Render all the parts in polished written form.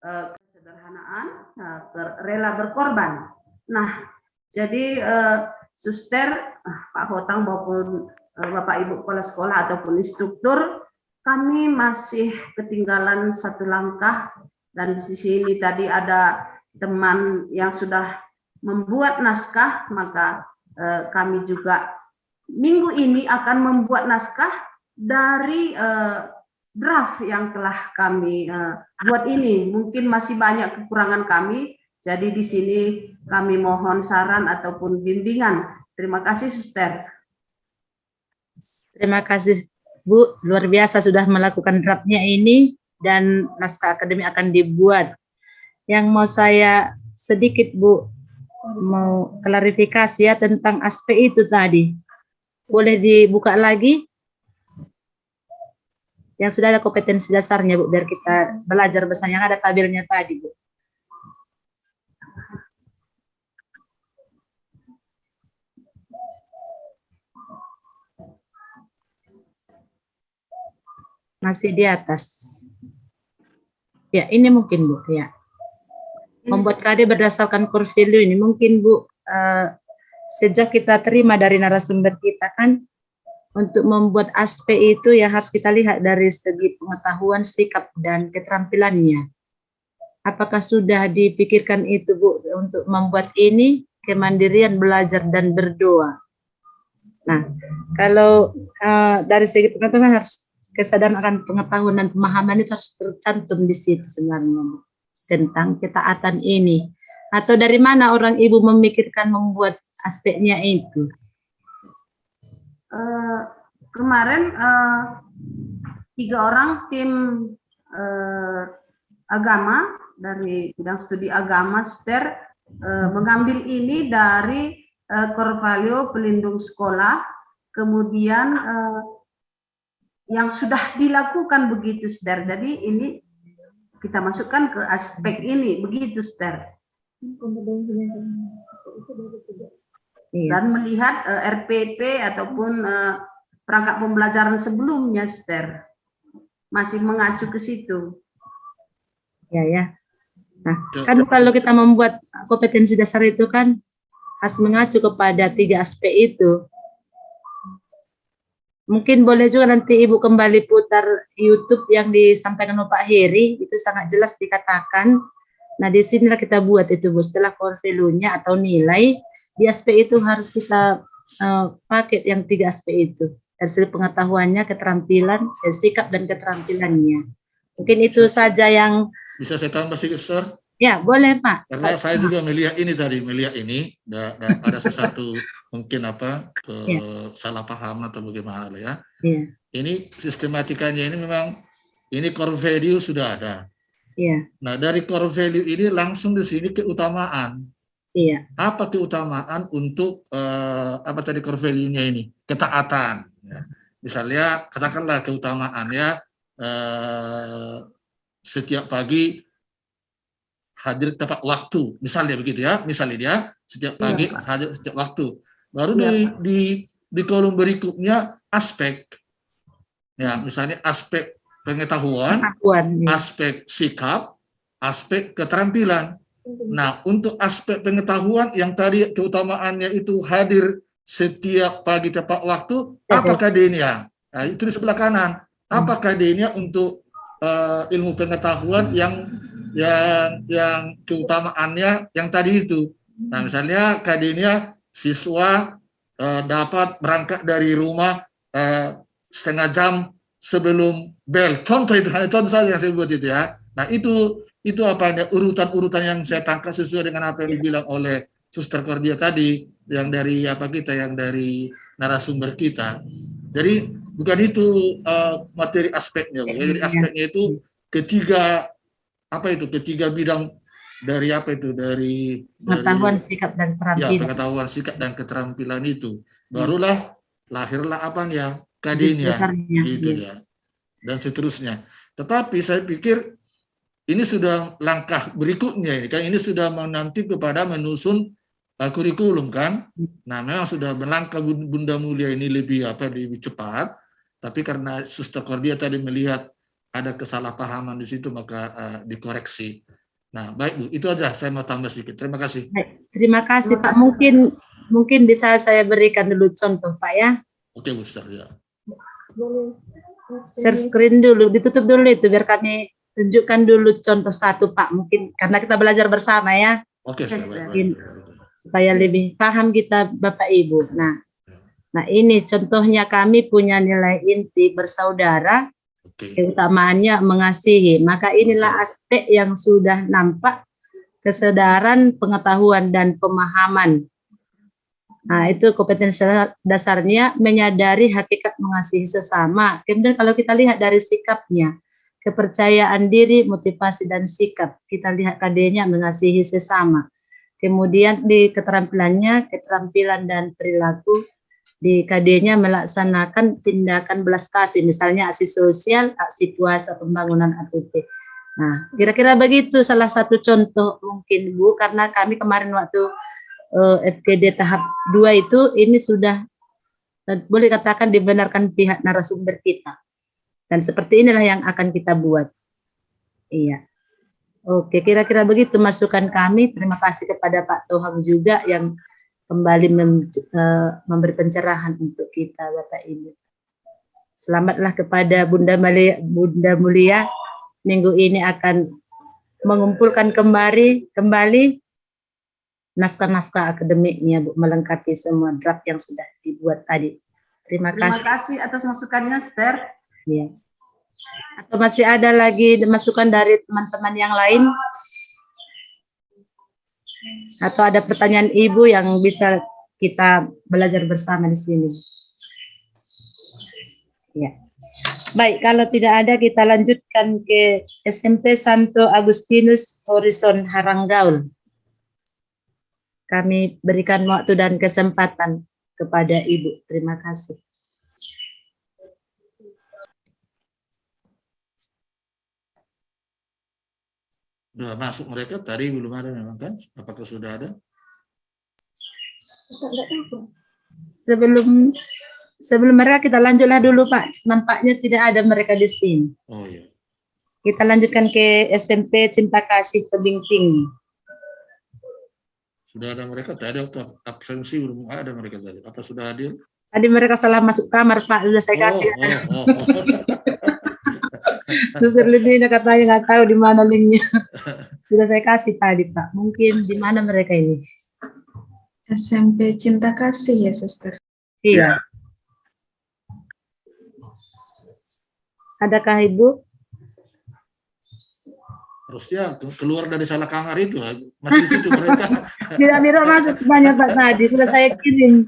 kesederhanaan, rela berkorban. Nah, jadi suster, Pak Hotang maupun Bapak Ibu kepala sekolah ataupun instruktur, kami masih ketinggalan satu langkah, dan di sini tadi ada teman yang sudah membuat naskah, maka kami juga minggu ini akan membuat naskah dari draft yang telah kami buat ini. Mungkin masih banyak kekurangan kami, jadi di sini kami mohon saran ataupun bimbingan. Terima kasih, Suster. Terima kasih, Bu. Luar biasa sudah melakukan draftnya ini dan naskah akademik akan dibuat. Yang mau saya sedikit, Bu, mau klarifikasi ya tentang aspek itu tadi. Boleh dibuka lagi? Yang sudah ada kompetensi dasarnya, Bu, biar kita belajar bersama. Yang ada tabelnya tadi, Bu. Masih di atas. Ya, ini mungkin, Bu, ya. Membuat KD berdasarkan core value ini mungkin, Bu, sejak kita terima dari narasumber kita kan, untuk membuat aspek itu ya harus kita lihat dari segi pengetahuan, sikap, dan keterampilannya. Apakah sudah dipikirkan itu, Bu, untuk membuat ini kemandirian belajar dan berdoa? Nah, kalau dari segi pengetahuan harus kesadaran akan pengetahuan dan pemahaman itu harus tercantum di situ sebenarnya, Bu, tentang ketaatan ini. Atau dari mana orang Ibu memikirkan membuat aspeknya itu? Kemarin 3 orang tim agama dari bidang studi agama, Suster, mengambil ini dari core value pelindung sekolah, kemudian yang sudah dilakukan begitu, Suster. Jadi ini kita masukkan ke aspek ini, begitu, Suster. Dan melihat RPP ataupun perangkat pembelajaran sebelumnya, Suster. Masih mengacu ke situ. Ya. Nah, kan kalau kita membuat kompetensi dasar itu kan harus mengacu kepada 3 aspek itu. Mungkin boleh juga nanti Ibu kembali putar YouTube yang disampaikan oleh Pak Heri, itu sangat jelas dikatakan. Nah, di sinilah kita buat itu, Bu, setelah core value-nya atau nilai, di aspek itu harus kita pakai yang 3 aspek itu. Dari segi pengetahuannya, keterampilan, sikap, dan keterampilannya. Mungkin itu saja yang... Bisa saya tambah sedikit, Sir? Ya, boleh, Pak. Karena saya juga melihat ini, ada sesuatu mungkin salah paham atau bagaimana ya. Ini sistematikanya ini memang ini core value sudah ada. Nah, dari core value ini langsung di sini keutamaan. Apa keutamaan untuk apa tadi core value-nya ini? Ketaatan. Ya. Misalnya katakanlah keutamaannya setiap pagi hadir tepat waktu, misalnya begitu ya, misalnya dia setiap pagi hadir setiap waktu. Baru di kolom berikutnya aspek, ya misalnya aspek pengetahuan, aspek sikap, aspek keterampilan. Nah, untuk aspek pengetahuan yang tadi keutamaannya itu hadir setiap pagi tepat waktu, apa KD-nya? Nah, itu di sebelah kanan. Apa KD-nya untuk ilmu pengetahuan yang keutamaannya yang tadi itu. Nah, misalnya KD-nya siswa dapat berangkat dari rumah setengah jam sebelum bel. Contoh itu, hanya contoh saja yang saya buat itu ya. Nah, itu apa urutan-urutan yang saya tangkap sesuai dengan apa yang dibilang oleh Suster Cordia tadi, yang dari yang dari narasumber kita. Jadi bukan itu materi aspeknya, Bu. Jadi aspeknya itu ketiga bidang dari dari pengetahuan, sikap, dan keterampilan. Ya, pengetahuan, sikap, dan keterampilan itu. Barulah lahirlah KD-nya gitu ya. Dan seterusnya. Tetapi saya pikir ini sudah langkah berikutnya ini kan, ini sudah menanti kepada menyusun kurikulum kan. Nah, memang sudah melangkah Bunda Mulia ini lebih cepat, tapi karena Suster Cordia tadi melihat ada kesalahpahaman di situ maka dikoreksi. Nah, baik Bu, itu aja saya mau tambah sedikit. Terima kasih. Baik, terima kasih Pak. Mungkin bisa saya berikan dulu contoh Pak ya. Oke Bu, Sister, ya. Share screen dulu, ditutup dulu itu biar kami tunjukkan dulu contoh satu Pak. Mungkin karena kita belajar bersama ya. Oke, Sister, baik. Supaya lebih paham kita Bapak Ibu. Nah ini contohnya kami punya nilai inti bersaudara, keutamaannya mengasihi. Maka inilah aspek yang sudah nampak, kesadaran, pengetahuan, dan pemahaman. Nah itu kompetensi dasarnya menyadari hakikat mengasihi sesama. Kemudian kalau kita lihat dari sikapnya, kepercayaan diri, motivasi, dan sikap. Kita lihat KD-nya mengasihi sesama. Kemudian di keterampilannya, keterampilan dan perilaku, di KD-nya melaksanakan tindakan belas kasih, misalnya aksi sosial, aksi puasa, pembangunan APP. Nah, kira-kira begitu salah satu contoh mungkin Bu, karena kami kemarin waktu FGD tahap 2 itu, ini sudah boleh katakan dibenarkan pihak narasumber kita. Dan seperti inilah yang akan kita buat. Iya. Oke, kira-kira begitu masukan kami. Terima kasih kepada Pak Tohang juga yang kembali memberi pencerahan untuk kita, Bapak Ibu. Selamatlah kepada Bunda Mulia. Minggu ini akan mengumpulkan kembali naskah-naskah akademiknya, Bu, melengkapi semua draft yang sudah dibuat tadi. Terima kasih. Terima kasih atas masukannya, Sister. Ya. Atau masih ada lagi masukan dari teman-teman yang lain? Atau ada pertanyaan Ibu yang bisa kita belajar bersama di sini? Ya. Baik, kalau tidak ada kita lanjutkan ke SMP Santo Agustinus Horizon Haranggaul. Kami berikan waktu dan kesempatan kepada Ibu. Terima kasih. Sudah masuk mereka, tadi belum ada memang kan? Apakah sudah ada? Sebelum mereka kita lanjutlah dulu Pak. Nampaknya tidak ada mereka di sini. Oh iya. Kita lanjutkan ke SMP Cinta Kasih Tebing Tinggi. Sudah ada mereka tadi atau absensi belum ada mereka tadi? Apa sudah hadir? Tadi mereka salah masuk kamar Pak. Sudah saya kasih. Suster Lidina katanya nggak tahu di mana linknya. Sudah saya kasih tadi Pak. Mungkin di mana mereka ini? SMP Cinta Kasih ya, Suster. Iya. Adakah Ibu? Harusnya keluar dari salah kamar itu, masih di situ mereka. Tidak masuk banyak Pak tadi. Sudah saya kirim.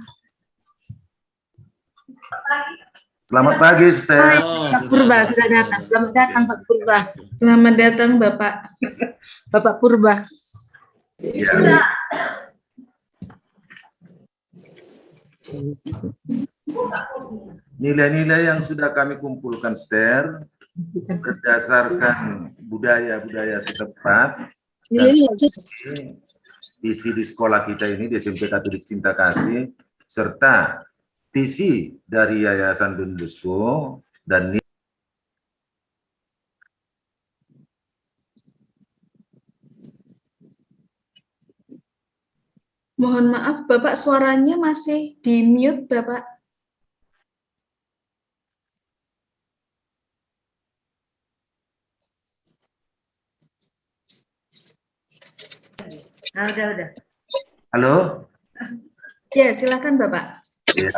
Selamat pagi, Sister. Pak Purba sudah datang. Selamat datang Pak Purba. Selamat datang Bapak. Bapak Purba. Ya. Nilai-nilai yang sudah kami kumpulkan, Sister, berdasarkan budaya-budaya setempat, dan isi di sekolah kita ini, di SMP Katolik Cinta Kasih, serta visi dari Yayasan Don Bosco dan Mohon maaf Bapak, suaranya masih di mute Bapak. Nah, udah. Halo? Ya, silakan Bapak. Ya.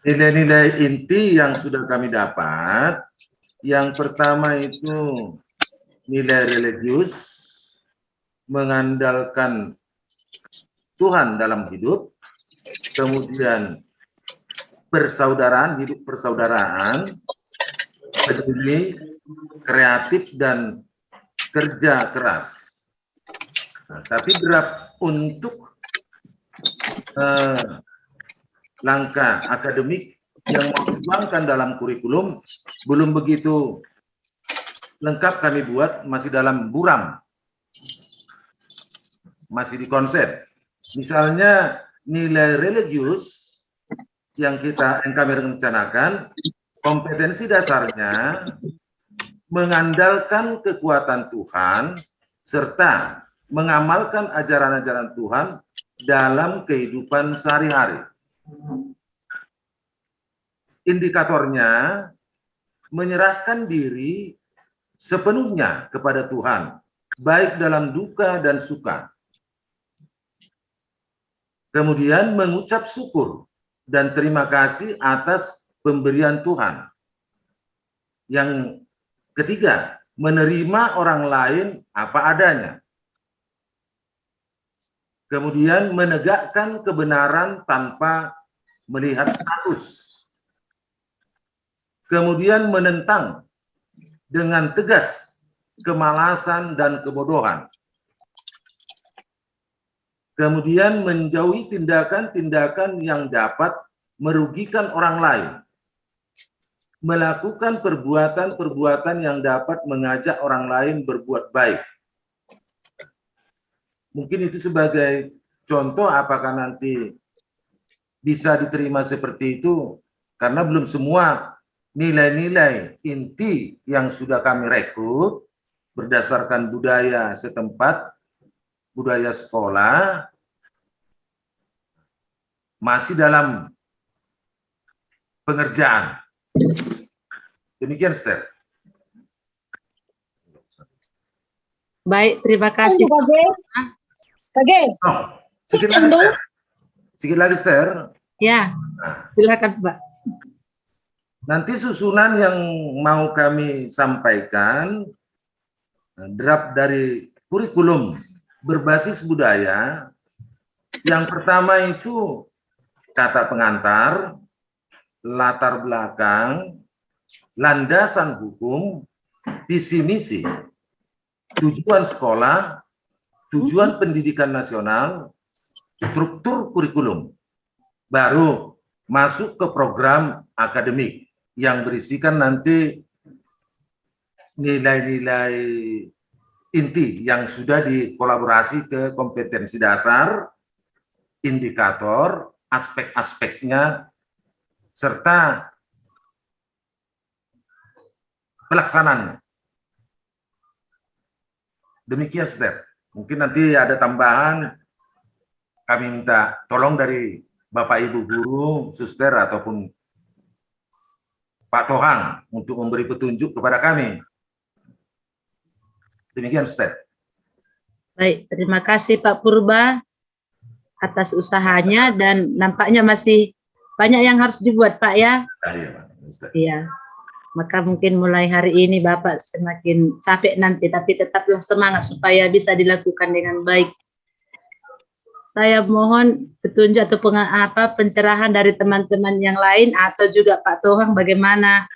Nilai-nilai inti yang sudah kami dapat, yang pertama itu nilai religius, mengandalkan Tuhan dalam hidup, kemudian persaudaraan, hidup persaudaraan, peduli, kreatif, dan kerja keras. Nah, tapi draft untuk langkah akademik yang mau dituangkan dalam kurikulum belum begitu lengkap kami buat, masih dalam buram, masih di konsep. Misalnya nilai religius yang kami rencanakan Kompetensi dasarnya mengandalkan kekuatan Tuhan serta mengamalkan ajaran-ajaran Tuhan dalam kehidupan sehari-hari. Indikatornya menyerahkan diri sepenuhnya kepada Tuhan, baik dalam duka dan suka. Kemudian mengucap syukur dan terima kasih atas pemberian Tuhan. Yang ketiga, menerima orang lain apa adanya. Kemudian menegakkan kebenaran tanpa melihat status. Kemudian menentang dengan tegas kemalasan dan kebodohan. Kemudian menjauhi tindakan-tindakan yang dapat merugikan orang lain. Melakukan perbuatan-perbuatan yang dapat mengajak orang lain berbuat baik. Mungkin itu sebagai contoh, apakah nanti bisa diterima seperti itu, karena belum semua nilai-nilai inti yang sudah kami rekrut berdasarkan budaya setempat, budaya sekolah, masih dalam pengerjaan. Demikian, Esther. Baik, terima kasih. Kage. Oh, sedikit lagi, Esther. Sedikit lagi, Esther. Ya, silakan Pak. Nanti susunan yang mau kami sampaikan, draft dari kurikulum berbasis budaya. Yang pertama itu kata pengantar, latar belakang, landasan hukum, visi misi, tujuan sekolah, tujuan pendidikan nasional, struktur kurikulum. Baru masuk ke program akademik yang berisikan nanti nilai-nilai inti yang sudah dikolaborasi ke kompetensi dasar, indikator, aspek-aspeknya, serta pelaksanaannya. Demikian, Step. Mungkin nanti ada tambahan, kami minta tolong dari Bapak Ibu Guru, Suster, ataupun Pak Tohang untuk memberi petunjuk kepada kami. Demikian, Step. Baik, terima kasih Pak Purba atas usahanya, dan nampaknya masih banyak yang harus dibuat, Pak, ya. Iya. Maka mungkin mulai hari ini Bapak semakin capek nanti, tapi tetaplah semangat supaya bisa dilakukan dengan baik. Saya mohon petunjuk atau pencerahan dari teman-teman yang lain, atau juga Pak Tohang bagaimana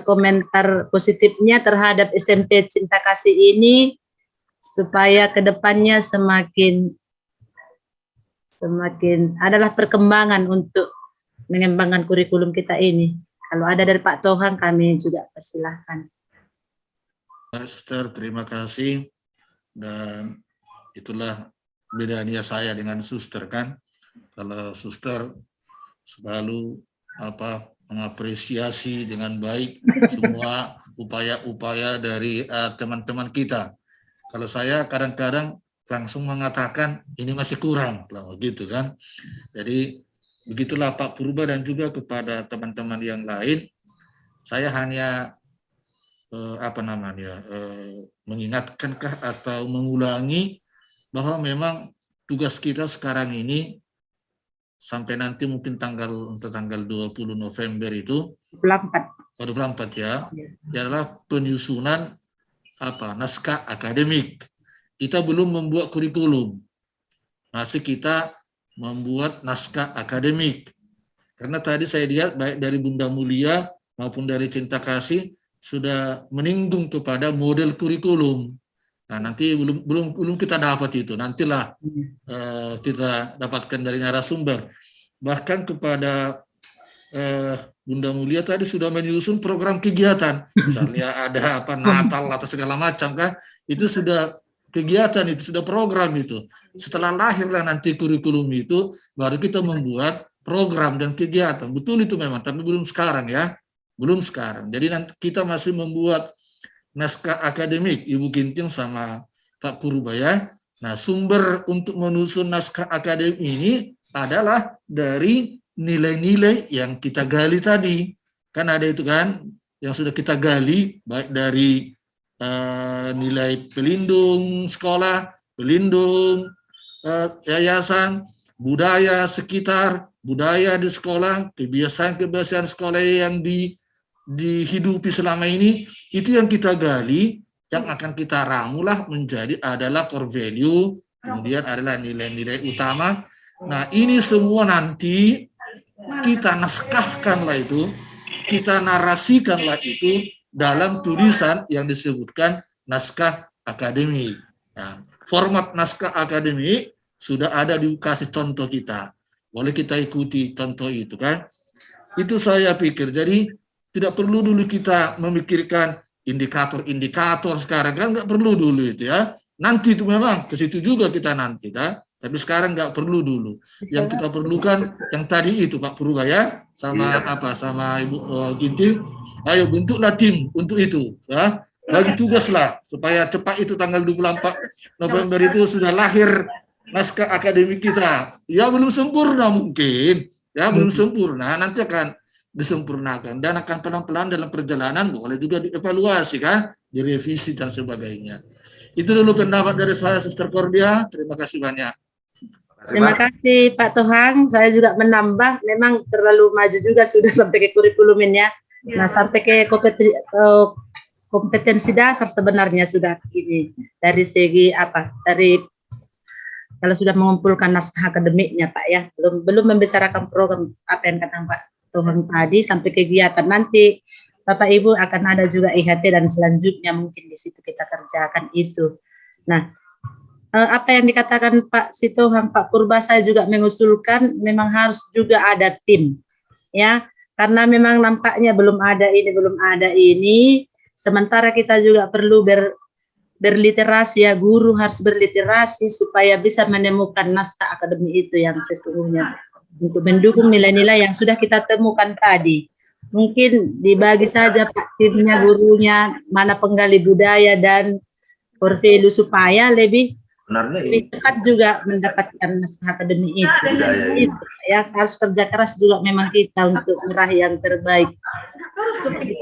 komentar positifnya terhadap SMP Cinta Kasih ini, supaya kedepannya semakin adalah perkembangan untuk mengembangkan kurikulum kita ini. Kalau ada dari Pak Tohang, kami juga persilahkan. Esther, terima kasih. Dan itulah bedanya saya dengan Suster, kan. Kalau Suster selalu mengapresiasi dengan baik semua upaya-upaya dari teman-teman kita. Kalau saya kadang-kadang langsung mengatakan ini masih kurang, gitu kan. Jadi begitulah Pak Purba, dan juga kepada teman-teman yang lain, saya hanya mengingatkankah atau mengulangi bahwa memang tugas kita sekarang ini sampai nanti mungkin tanggal 20 November itu 24 ya, adalah penyusunan naskah akademik. Kita belum membuat kurikulum, masih kita membuat naskah akademik. Karena tadi saya lihat baik dari Bunda Mulia maupun dari Cinta Kasih sudah menyinggung kepada model kurikulum. Nah, nanti belum kita dapat itu. Nantilah kita dapatkan dari narasumber. Bahkan kepada Bunda Mulia tadi sudah menyusun program kegiatan. Misalnya ada Natal atau segala macam, kan? Itu sudah kegiatan, itu sudah program itu. Setelah lahirlah nanti kurikulum itu, baru kita membuat program dan kegiatan. Betul itu memang, tapi belum sekarang ya. Belum sekarang. Jadi nanti kita masih membuat naskah akademik, Ibu Ginting sama Pak Purbaya. Nah, sumber untuk menyusun naskah akademik ini adalah dari nilai-nilai yang kita gali tadi. Kan ada itu kan, yang sudah kita gali, baik dari nilai pelindung sekolah, pelindung yayasan, budaya sekitar, budaya di sekolah, kebiasaan-kebiasaan sekolah yang dihidupi selama ini, itu yang kita gali, yang akan kita ramulah menjadi adalah core value, kemudian adalah nilai-nilai utama. Nah, ini semua nanti kita naskahkanlah itu, kita narasikanlah itu dalam tulisan yang disebutkan naskah akademik. Nah, format naskah akademik sudah ada dikasih contoh kita. Boleh kita ikuti contoh itu kan. Itu saya pikir. Jadi tidak perlu dulu kita memikirkan indikator-indikator sekarang kan, nggak perlu dulu itu ya. Nanti itu memang ke situ juga kita nanti kan. Tapi sekarang nggak perlu dulu. Yang kita perlukan yang tadi itu Pak Purbaya sama sama Ibu Ginting. Ayo bentuklah tim untuk itu ya. Bagi tugaslah supaya cepat itu tanggal 24 November itu sudah lahir naskah akademik kita. Ya belum sempurna mungkin, ya belum sempurna, nanti akan disempurnakan dan akan pelan-pelan dalam perjalanan boleh juga dievaluasi kan, direvisi dan sebagainya. Itu dulu pendapat dari saya, Suster Cordia. Terima kasih banyak. Terima kasih Pak Tohang. Saya juga menambah, memang terlalu maju juga sudah sampai ke kurikulum ini ya. Nah, sampai ke kompetensi dasar sebenarnya sudah ini dari segi apa? Dari kalau sudah mengumpulkan naskah akademiknya Pak ya, belum membicarakan program apa yang kata Pak Tohang tadi sampai kegiatan nanti Bapak Ibu akan ada juga IHT dan selanjutnya mungkin di situ kita kerjakan itu. Nah, apa yang dikatakan Pak Sitohang, Pak Purba, saya juga mengusulkan memang harus juga ada tim ya. Karena memang nampaknya belum ada ini, sementara kita juga perlu berliterasi ya, guru harus berliterasi supaya bisa menemukan naskah akademik itu yang sesungguhnya untuk mendukung nilai-nilai yang sudah kita temukan tadi. Mungkin dibagi saja Pak timnya, gurunya, mana penggali budaya dan core value supaya lebih cepat juga mendapatkan naskah akademik itu. Ya, harus kerja keras juga memang kita untuk meraih yang terbaik.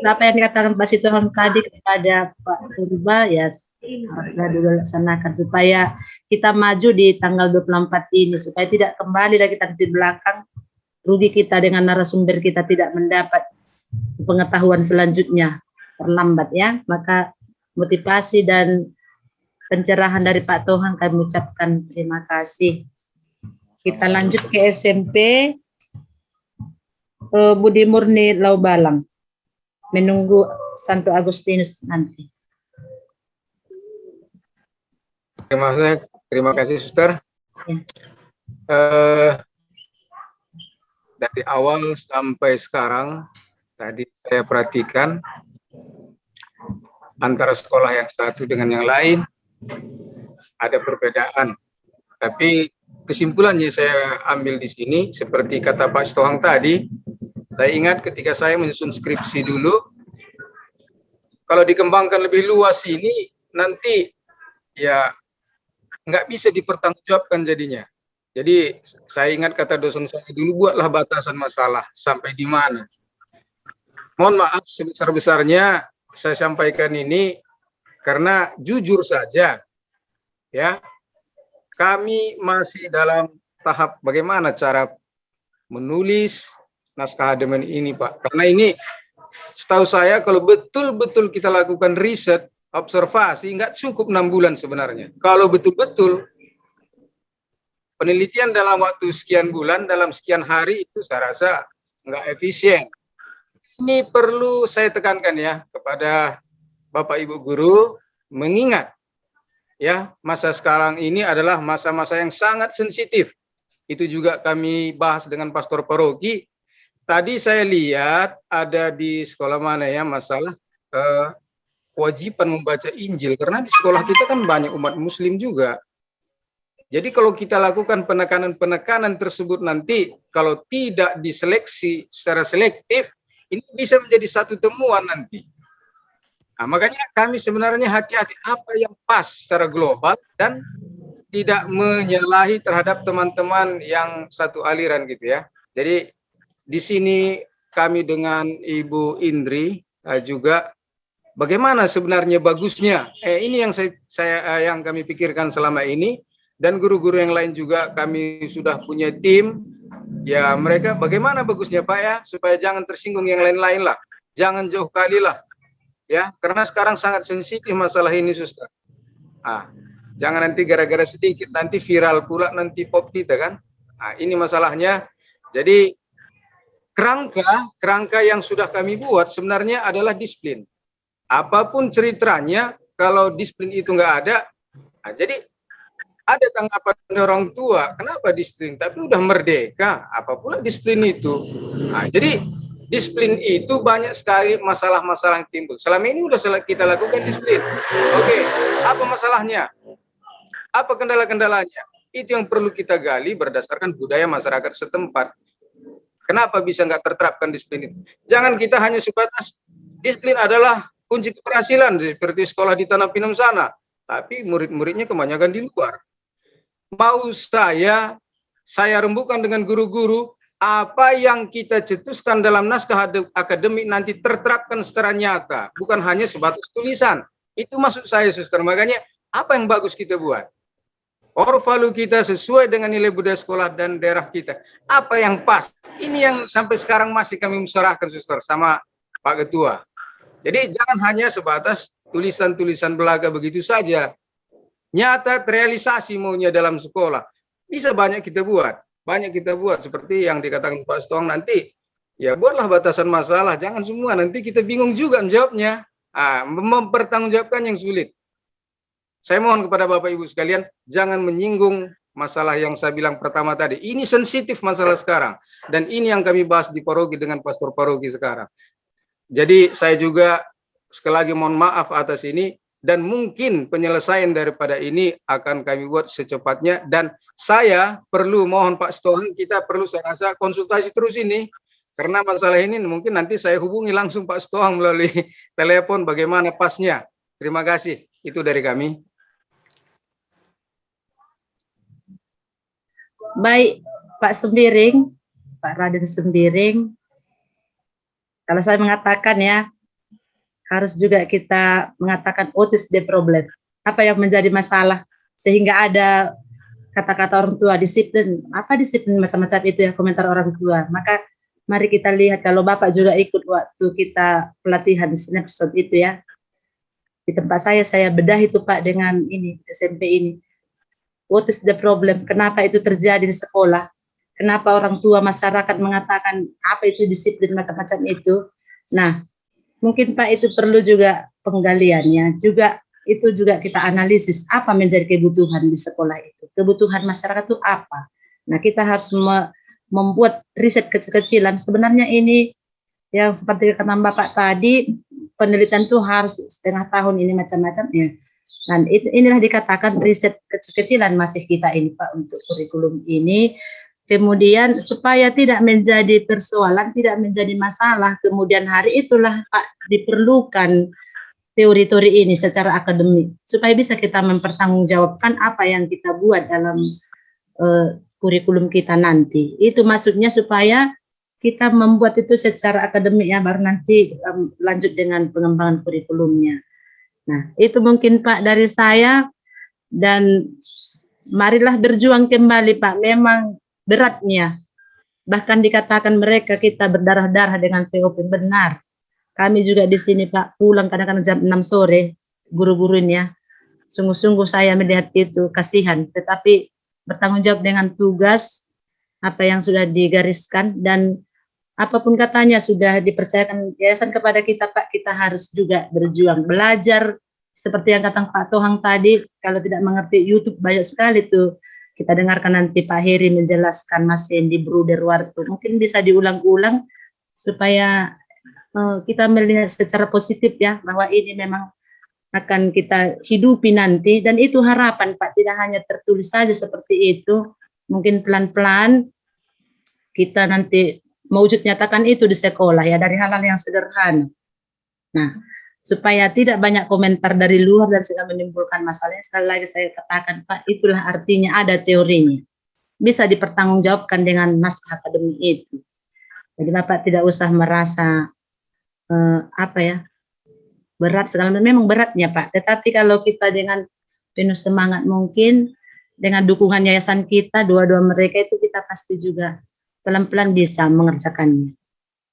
Apa yang dikatakan Pak Sitohang tadi kepada Pak Purba ya haruslah dilaksanakan supaya kita maju di tanggal 24 ini, supaya tidak kembali lagi di belakang, rugi kita dengan narasumber kita tidak mendapat pengetahuan selanjutnya, terlambat ya. Maka motivasi dan pencerahan dari Pak Tohang kami ucapkan terima kasih. Kita lanjut ke SMP Budi Murni Laubalang. Menunggu Santo Agustinus nanti. Terima kasih Suster. Ya. Dari awal sampai sekarang tadi saya perhatikan antara sekolah yang satu dengan yang lain ada perbedaan, tapi kesimpulannya saya ambil di sini seperti kata Pak Sitohang tadi. Saya ingat ketika saya menyusun skripsi dulu, kalau dikembangkan lebih luas ini nanti ya nggak bisa dipertanggungjawabkan jadinya. Jadi saya ingat kata dosen saya dulu, buatlah batasan masalah sampai di mana. Mohon maaf sebesar-besarnya saya sampaikan ini karena jujur saja ya, kami masih dalam tahap bagaimana cara menulis naskah akademik ini Pak. Karena ini setahu saya kalau betul-betul kita lakukan riset, observasi, nggak cukup 6 bulan sebenarnya. Kalau betul-betul penelitian dalam waktu sekian bulan, dalam sekian hari itu saya rasa nggak efisien. Ini perlu saya tekankan ya kepada Bapak Ibu guru, mengingat ya masa sekarang ini adalah masa-masa yang sangat sensitif. Itu juga kami bahas dengan pastor paroki. Tadi saya lihat ada di sekolah mana ya masalah kewajiban membaca Injil, karena di sekolah kita kan banyak umat Muslim juga. Jadi kalau kita lakukan penekanan-penekanan tersebut nanti, kalau tidak diseleksi secara selektif, ini bisa menjadi satu temuan nanti. Nah, makanya kami sebenarnya hati-hati apa yang pas secara global dan tidak menyalahi terhadap teman-teman yang satu aliran gitu ya. Jadi di sini kami dengan Ibu Indri juga bagaimana sebenarnya bagusnya. Ini yang yang kami pikirkan selama ini. Dan guru-guru yang lain juga kami sudah punya tim. Ya mereka bagaimana bagusnya Pak ya, supaya jangan tersinggung yang lain-lain lah. Jangan jauh kali lah. Ya, karena sekarang sangat sensitif masalah ini, Suster. Jangan nanti gara-gara sedikit nanti viral pula nanti pop kita kan. Ini masalahnya. Jadi kerangka yang sudah kami buat sebenarnya adalah disiplin. Apapun ceritanya, kalau disiplin itu nggak ada, jadi ada tanggapan orang tua, kenapa disiplin? Tapi udah merdeka, apapun disiplin itu. Jadi disiplin itu banyak sekali masalah-masalah yang timbul. Selama ini udah kita lakukan disiplin. Oke, apa masalahnya? Apa kendala-kendalanya? Itu yang perlu kita gali berdasarkan budaya masyarakat setempat. Kenapa bisa nggak terterapkan disiplin itu? Jangan kita hanya sebatas disiplin adalah kunci keberhasilan seperti sekolah di Tanah Pinang sana. Tapi murid-muridnya kebanyakan di luar. Mau saya rembukan dengan guru-guru, apa yang kita cetuskan dalam naskah akademik nanti terterapkan secara nyata, bukan hanya sebatas tulisan. Itu maksud saya, Suster. Makanya apa yang bagus kita buat? Core value kita sesuai dengan nilai budaya sekolah dan daerah kita. Apa yang pas? Ini yang sampai sekarang masih kami musyawarahkan, Suster, sama Pak Ketua. Jadi jangan hanya sebatas tulisan-tulisan belaga begitu saja. Nyata terrealisasi maunya dalam sekolah. Bisa banyak kita buat. Banyak kita buat seperti yang dikatakan Pak Stoang nanti. Ya buatlah batasan masalah. Jangan semua nanti kita bingung juga menjawabnya. Mempertanggungjawabkan yang sulit. Saya mohon kepada Bapak Ibu sekalian, jangan menyinggung masalah yang saya bilang pertama tadi. Ini sensitif masalah sekarang. Dan ini yang kami bahas di paroki dengan pastor paroki sekarang. Jadi saya juga sekali lagi mohon maaf atas ini. Dan mungkin penyelesaian daripada ini akan kami buat secepatnya. Dan saya perlu mohon Pak Stoang, kita perlu saya rasa konsultasi terus ini. Karena masalah ini mungkin nanti saya hubungi langsung Pak Stoang melalui telepon bagaimana pasnya. Terima kasih. Itu dari kami. Baik, Pak Sembiring, Pak Raden Sembiring. Kalau saya mengatakan ya, harus juga kita mengatakan what is the problem, apa yang menjadi masalah, sehingga ada kata-kata orang tua disiplin, apa disiplin macam-macam itu ya komentar orang tua. Maka mari kita lihat, kalau Bapak juga ikut waktu kita pelatihan snapshot itu ya, di tempat saya bedah itu Pak dengan ini SMP ini, what is the problem, kenapa itu terjadi di sekolah, kenapa orang tua masyarakat mengatakan apa itu disiplin macam-macam itu. Nah, mungkin Pak itu perlu juga penggaliannya, juga itu juga kita analisis apa menjadi kebutuhan di sekolah itu. Kebutuhan masyarakat itu apa? Nah, kita harus membuat riset kecil-kecilan. Sebenarnya ini yang seperti kata Bapak tadi, penelitian itu harus setengah tahun ini macam-macam ya. Dan inilah dikatakan riset kecil-kecilan masih kita ini Pak untuk kurikulum ini. Kemudian supaya tidak menjadi persoalan, tidak menjadi masalah, kemudian hari itulah Pak diperlukan teori-teori ini secara akademik, supaya bisa kita mempertanggungjawabkan apa yang kita buat dalam kurikulum kita nanti. Itu maksudnya supaya kita membuat itu secara akademik ya, baru nanti lanjut dengan pengembangan kurikulumnya. Nah, itu mungkin Pak dari saya, dan marilah berjuang kembali Pak, memang beratnya, bahkan dikatakan mereka kita berdarah-darah dengan POP, benar. Kami juga di sini Pak pulang kadang-kadang jam 6 sore, guru-gurunya. Sungguh-sungguh saya melihat itu kasihan, tetapi bertanggung jawab dengan tugas apa yang sudah digariskan, dan apapun katanya sudah dipercayakan yayasan kepada kita Pak, kita harus juga berjuang, belajar seperti yang kata Pak Tohang tadi. Kalau tidak mengerti YouTube banyak sekali tuh. Kita dengarkan nanti Pak Heri menjelaskan, Mas Hendy, Bruder Wartu. Mungkin bisa diulang-ulang supaya kita melihat secara positif ya, bahwa ini memang akan kita hidupi nanti, dan itu harapan Pak, tidak hanya tertulis saja seperti itu, mungkin pelan-pelan kita nanti mewujud nyatakan itu di sekolah ya, dari hal-hal yang sederhana. Nah, supaya tidak banyak komentar dari luar dan sehingga menimbulkan masalah. Sekali lagi saya katakan Pak, itulah artinya ada teorinya, bisa dipertanggungjawabkan dengan naskah akademik itu. Jadi Bapak tidak usah merasa berat segala, memang beratnya Pak, tetapi kalau kita dengan penuh semangat mungkin dengan dukungan yayasan kita, dua-dua mereka itu kita pasti juga pelan-pelan bisa mengerjakannya.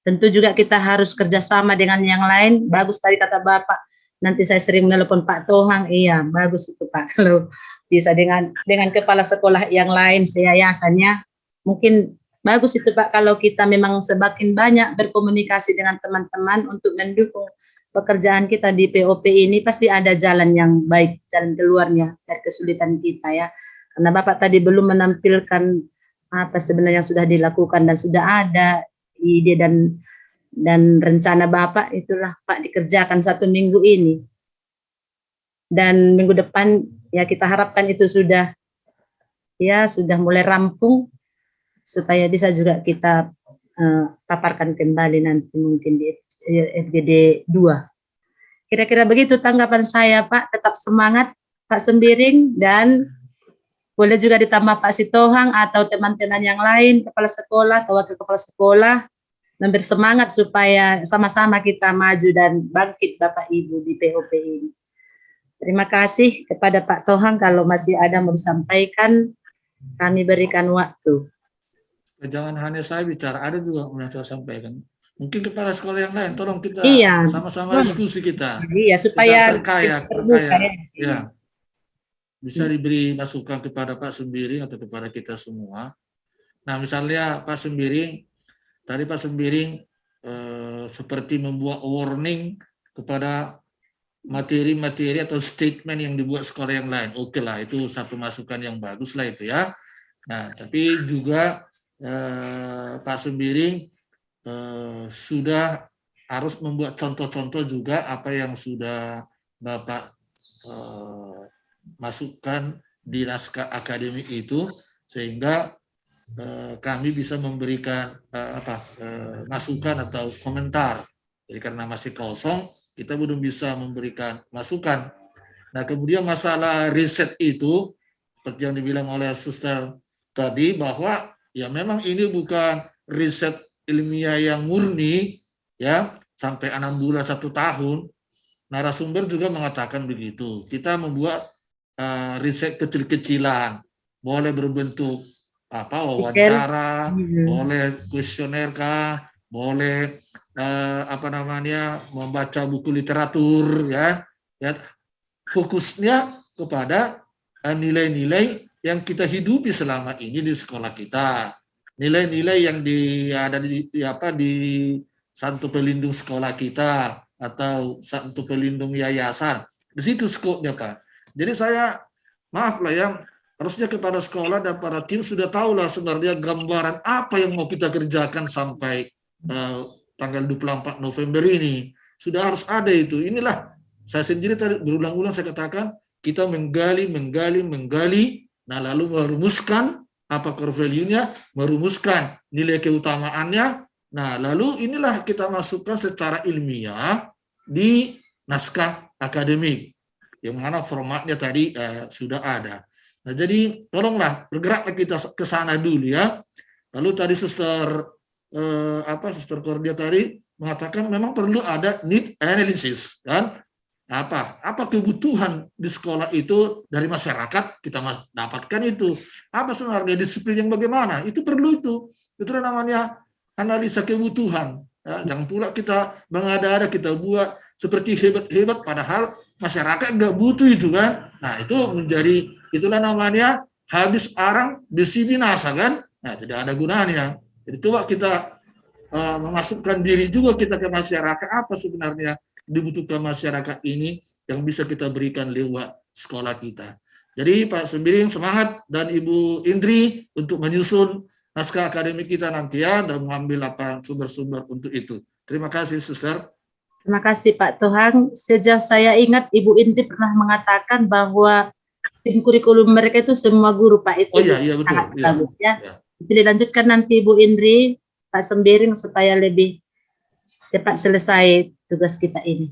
Tentu juga kita harus kerjasama dengan yang lain. Bagus tadi kata Bapak, nanti saya sering menelpon Pak Tohang, iya bagus itu Pak, kalau bisa dengan kepala sekolah yang lain seyayasannya, mungkin bagus itu Pak, kalau kita memang semakin banyak berkomunikasi dengan teman-teman untuk mendukung pekerjaan kita di POP ini, pasti ada jalan yang baik, jalan keluarnya dari kesulitan kita ya. Karena Bapak tadi belum menampilkan apa sebenarnya yang sudah dilakukan dan sudah ada ide dan rencana Bapak, itulah Pak dikerjakan 1 minggu ini. Dan minggu depan ya kita harapkan itu sudah mulai rampung supaya bisa juga kita paparkan kembali nanti mungkin di FGD 2. Kira-kira begitu tanggapan saya Pak, tetap semangat Pak Sembiring, dan boleh juga ditambah Pak Sitohang atau teman-teman yang lain, kepala sekolah atau wakil kepala sekolah, memberi semangat supaya sama-sama kita maju dan bangkit Bapak Ibu di POP ini. Terima kasih kepada Pak Tohang, kalau masih ada mau disampaikan, kami berikan waktu. Jangan hanya saya bicara, ada juga yang saya sampaikan. Mungkin kepala sekolah yang lain, tolong kita sama-sama diskusi kita. Iya, supaya kita ya. Bisa diberi masukan kepada Pak Sembiring atau kepada kita semua. Nah, misalnya Pak Sembiring, tadi Pak Sembiring seperti membuat warning kepada materi-materi atau statement yang dibuat sekolah yang lain. Oke lah, itu satu masukan yang bagus lah itu ya. Nah, tapi juga Pak Sembiring sudah harus membuat contoh-contoh juga apa yang sudah Bapak masukkan di naskah akademik itu, sehingga kami bisa memberikan masukan atau komentar. Jadi karena masih kosong, kita belum bisa memberikan masukan. Nah, kemudian masalah riset itu, seperti yang dibilang oleh Suster tadi, bahwa ya memang ini bukan riset ilmiah yang murni, ya sampai 6 bulan 1 tahun. Narasumber juga mengatakan begitu. Kita membuat riset kecil-kecilan, boleh berbentuk wawancara, boleh kuesioner kah, boleh membaca buku literatur ya. Fokusnya kepada nilai-nilai yang kita hidupi selama ini di sekolah kita. Nilai-nilai yang ada di Santo Pelindung sekolah kita atau Santo Pelindung yayasan. Di situ skopnya Pak. Jadi saya maaf lah yang harusnya kepada sekolah dan para tim sudah tahu lah sebenarnya gambaran apa yang mau kita kerjakan sampai tanggal 24 November ini. Sudah harus ada itu. Inilah saya sendiri tadi berulang-ulang saya katakan, kita menggali, nah lalu merumuskan apa core value-nya, merumuskan nilai keutamaannya. Nah, lalu inilah kita masukkan secara ilmiah di naskah akademik, yang mana formatnya tadi sudah ada. Nah, jadi tolonglah bergeraklah kita ke sana dulu ya. Lalu tadi Suster Cordia tadi mengatakan memang perlu ada need analysis kan. Apa kebutuhan di sekolah itu dari masyarakat, kita dapatkan itu. Apa sebenarnya disiplin yang bagaimana? Itu perlu itu. Itu namanya analisa kebutuhan. Ya, jangan pula kita mengada-ada, kita buat seperti hebat-hebat, padahal masyarakat nggak butuh itu kan. Nah, itu itulah namanya habis arang besi binasa kan. Nah, tidak ada gunanya. Jadi coba kita memasukkan diri juga kita ke masyarakat, apa sebenarnya dibutuhkan masyarakat ini yang bisa kita berikan lewat sekolah kita. Jadi Pak Sembiring semangat, dan Ibu Indri untuk menyusun naskah akademik kita nanti ya, dan mengambil sumber-sumber untuk itu. Terima kasih Suster. Terima kasih Pak Tohang. Sejauh saya ingat Ibu Indri pernah mengatakan bahwa tim kurikulum mereka itu semua guru Pak, itu Oh iya, iya betul. sangat Iya. bagus ya. Iya. Itu dilanjutkan nanti Ibu Indri, Pak Sembiring, supaya lebih cepat selesai tugas kita ini.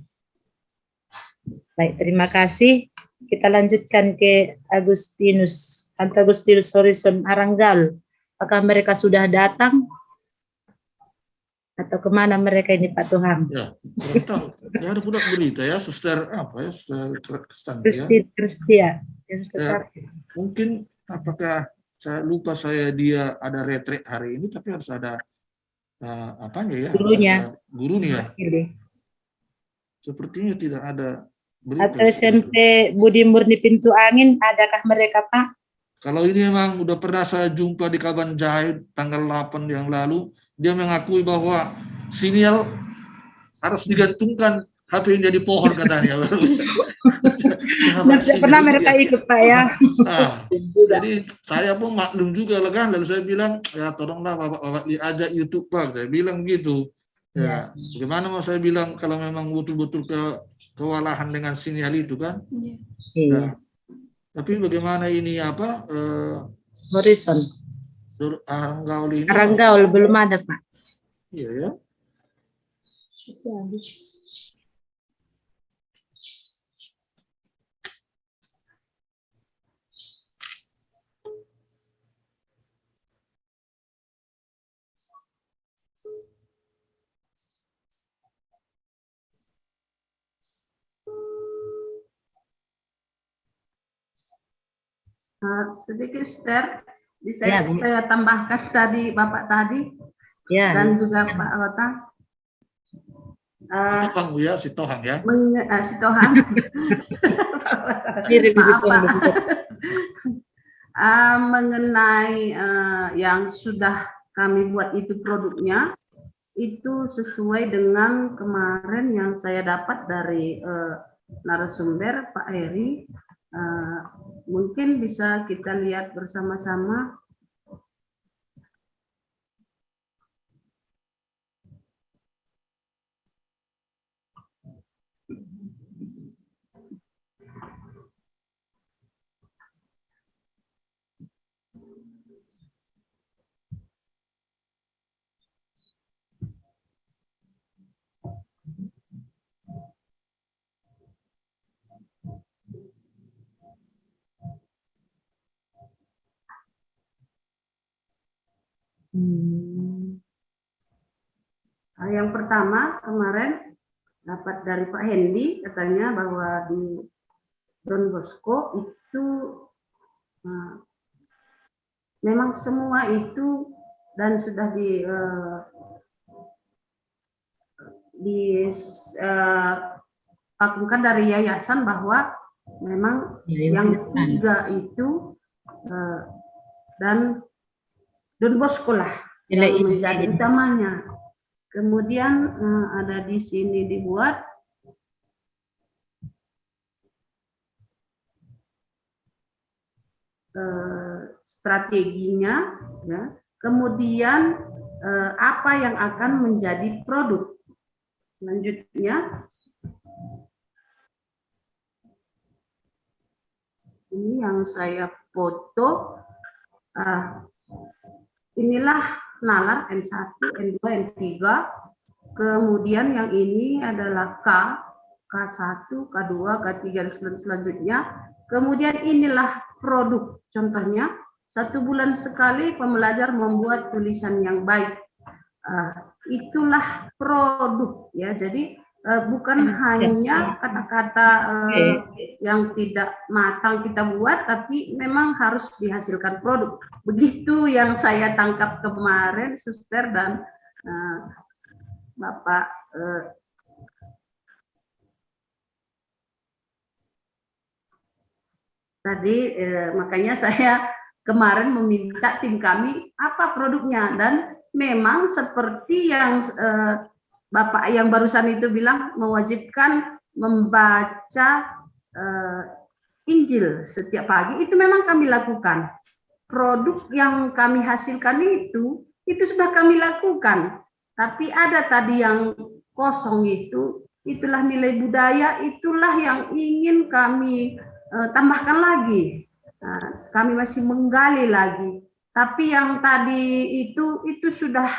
Baik, terima kasih. Kita lanjutkan ke Agustinus Horizon Aranggal. Apakah mereka sudah datang? Atau kemana mereka ini Pak Tohang? Ya, kurang tahu. Ya ada pula berita ya, suster apa ya, suster Kristanti ya. Kristia. Ya, mungkin apakah saya lupa dia ada retret hari ini, tapi harus ada apanya ya? Gurunya. Gurunya. Sepertinya tidak ada berita. Atau SMP Budi Murni Pintu Angin, adakah mereka Pak? Kalau ini memang udah pernah saya jumpa di Kaban Jahit tanggal 8 yang lalu, dia mengakui bahwa sinyal harus digantungkan HP-nya di pohon katanya. Tidak pernah mereka ikut Pak ya. Nah, jadi saya pun maklum juga lah kan, lalu saya bilang ya tolonglah bapak-bapak diajak YouTube Pak, saya bilang gitu. Ya, bagaimana mau saya bilang kalau memang betul-betul kewalahan dengan sinyal itu kan? Nah, tapi bagaimana ini apa? Horizon. Aranggaul ini. Aranggaul belum ada Pak. Iya ya. Sedikit Suster, bisa Ya, saya tambahkan tadi Bapak tadi ya. dan juga Pak Otang. Si Tohang Bu ya, si Tohang ya. Si Tohang. Maaf Pak. Mengenai yang sudah kami buat itu produknya, itu sesuai dengan kemarin yang saya dapat dari narasumber Pak Heri. Mungkin bisa kita lihat bersama-sama. Yang pertama kemarin dapat dari Pak Hendi, katanya bahwa di Don Bosco itu memang semua itu dan sudah diakunkan dari yayasan bahwa memang yang 3 itu dan Don Bosco lah yang menjadi utamanya. Kemudian ada di sini dibuat strateginya, ya. Kemudian apa yang akan menjadi produk selanjutnya. Ini yang saya foto. Inilah nalar N1, N2, N3. Kemudian yang ini adalah K1, K2, K3 dan selanjutnya. Kemudian inilah produk. Contohnya 1 bulan sekali pembelajar membuat tulisan yang baik. Itulah produk ya. Jadi bukan hanya kata-kata yang tidak matang kita buat, tapi memang harus dihasilkan produk. Begitu yang saya tangkap kemarin, Suster dan Bapak. Tadi makanya saya kemarin meminta tim kami apa produknya, dan memang seperti yang Bapak yang barusan itu bilang, mewajibkan membaca Injil setiap pagi, itu memang kami lakukan. Produk yang kami hasilkan itu sudah kami lakukan. Tapi ada tadi yang kosong itu itulah nilai budaya, itulah yang ingin kami tambahkan lagi. Nah, kami masih menggali lagi. Tapi yang tadi itu sudah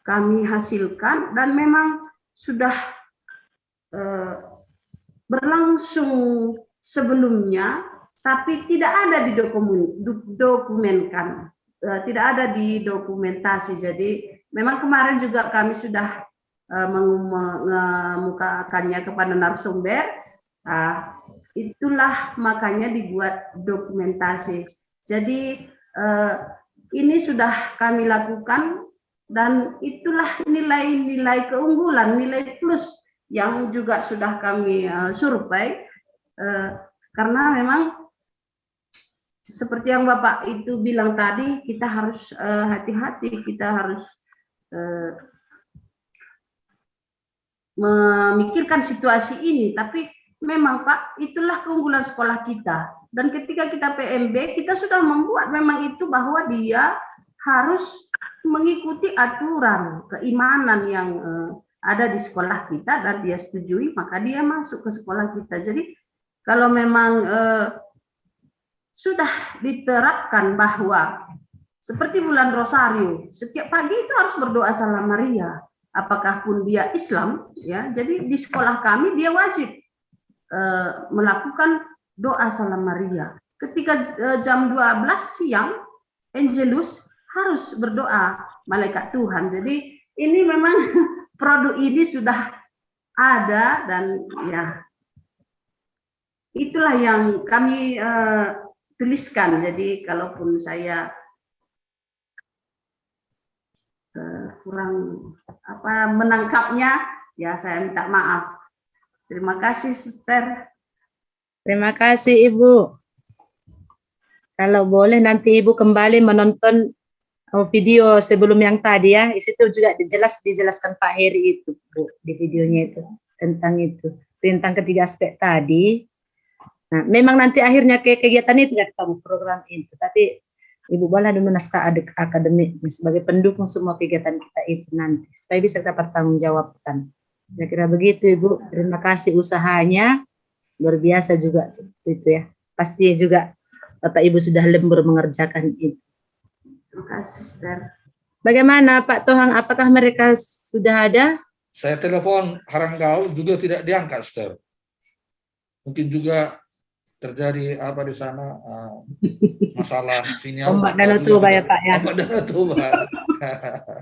kami hasilkan dan memang sudah berlangsung sebelumnya, tapi tidak ada didokumenkan, tidak ada di dokumentasi. Jadi memang kemarin juga kami sudah mengemukakannya kepada narasumber. Itulah makanya dibuat dokumentasi. Jadi ini sudah kami lakukan dan itulah nilai-nilai keunggulan, nilai plus yang juga sudah kami survei, karena memang seperti yang Bapak itu bilang tadi, kita harus hati-hati, kita harus memikirkan situasi ini. Tapi memang Pak, itulah keunggulan sekolah kita. Dan ketika kita PMB, kita sudah membuat memang itu bahwa dia harus mengikuti aturan keimanan yang ada di sekolah kita dan dia setujui, maka dia masuk ke sekolah kita. Jadi kalau memang sudah diterapkan bahwa seperti bulan Rosario, setiap pagi itu harus berdoa Salam Maria, apakah pun dia Islam, ya. Jadi di sekolah kami dia wajib melakukan doa Salam Maria. Ketika jam 12 siang, Angelus harus berdoa malaikat Tuhan. Jadi ini memang produk ini sudah ada dan ya itulah yang kami tuliskan. Jadi kalaupun saya kurang menangkapnya, ya saya minta maaf. Terima kasih, Suster. Terima kasih, Ibu. Kalau boleh nanti Ibu kembali menonton video sebelum yang tadi ya. Di situ juga dijelaskan Pak Heri itu, Bu, di videonya itu tentang ketiga aspek tadi. Nah, memang nanti akhirnya kegiatan itu tidak ketemu program itu, tapi Ibu boleh ada naskah akademik sebagai pendukung semua kegiatan kita itu nanti supaya bisa kita pertanggungjawabkan. Kira-kira begitu, Ibu. Terima kasih usahanya. Luar biasa juga seperti itu ya. Pasti juga Bapak Ibu sudah lembur mengerjakan itu. Terima kasih, Sister. Bagaimana Pak Tohang, apakah mereka sudah ada? Saya telepon Haranggau juga tidak diangkat, Sister. Mungkin juga terjadi apa di sana masalah sinyal. Ombak Danau Toba ya Pak ya. Ombak Danau Toba.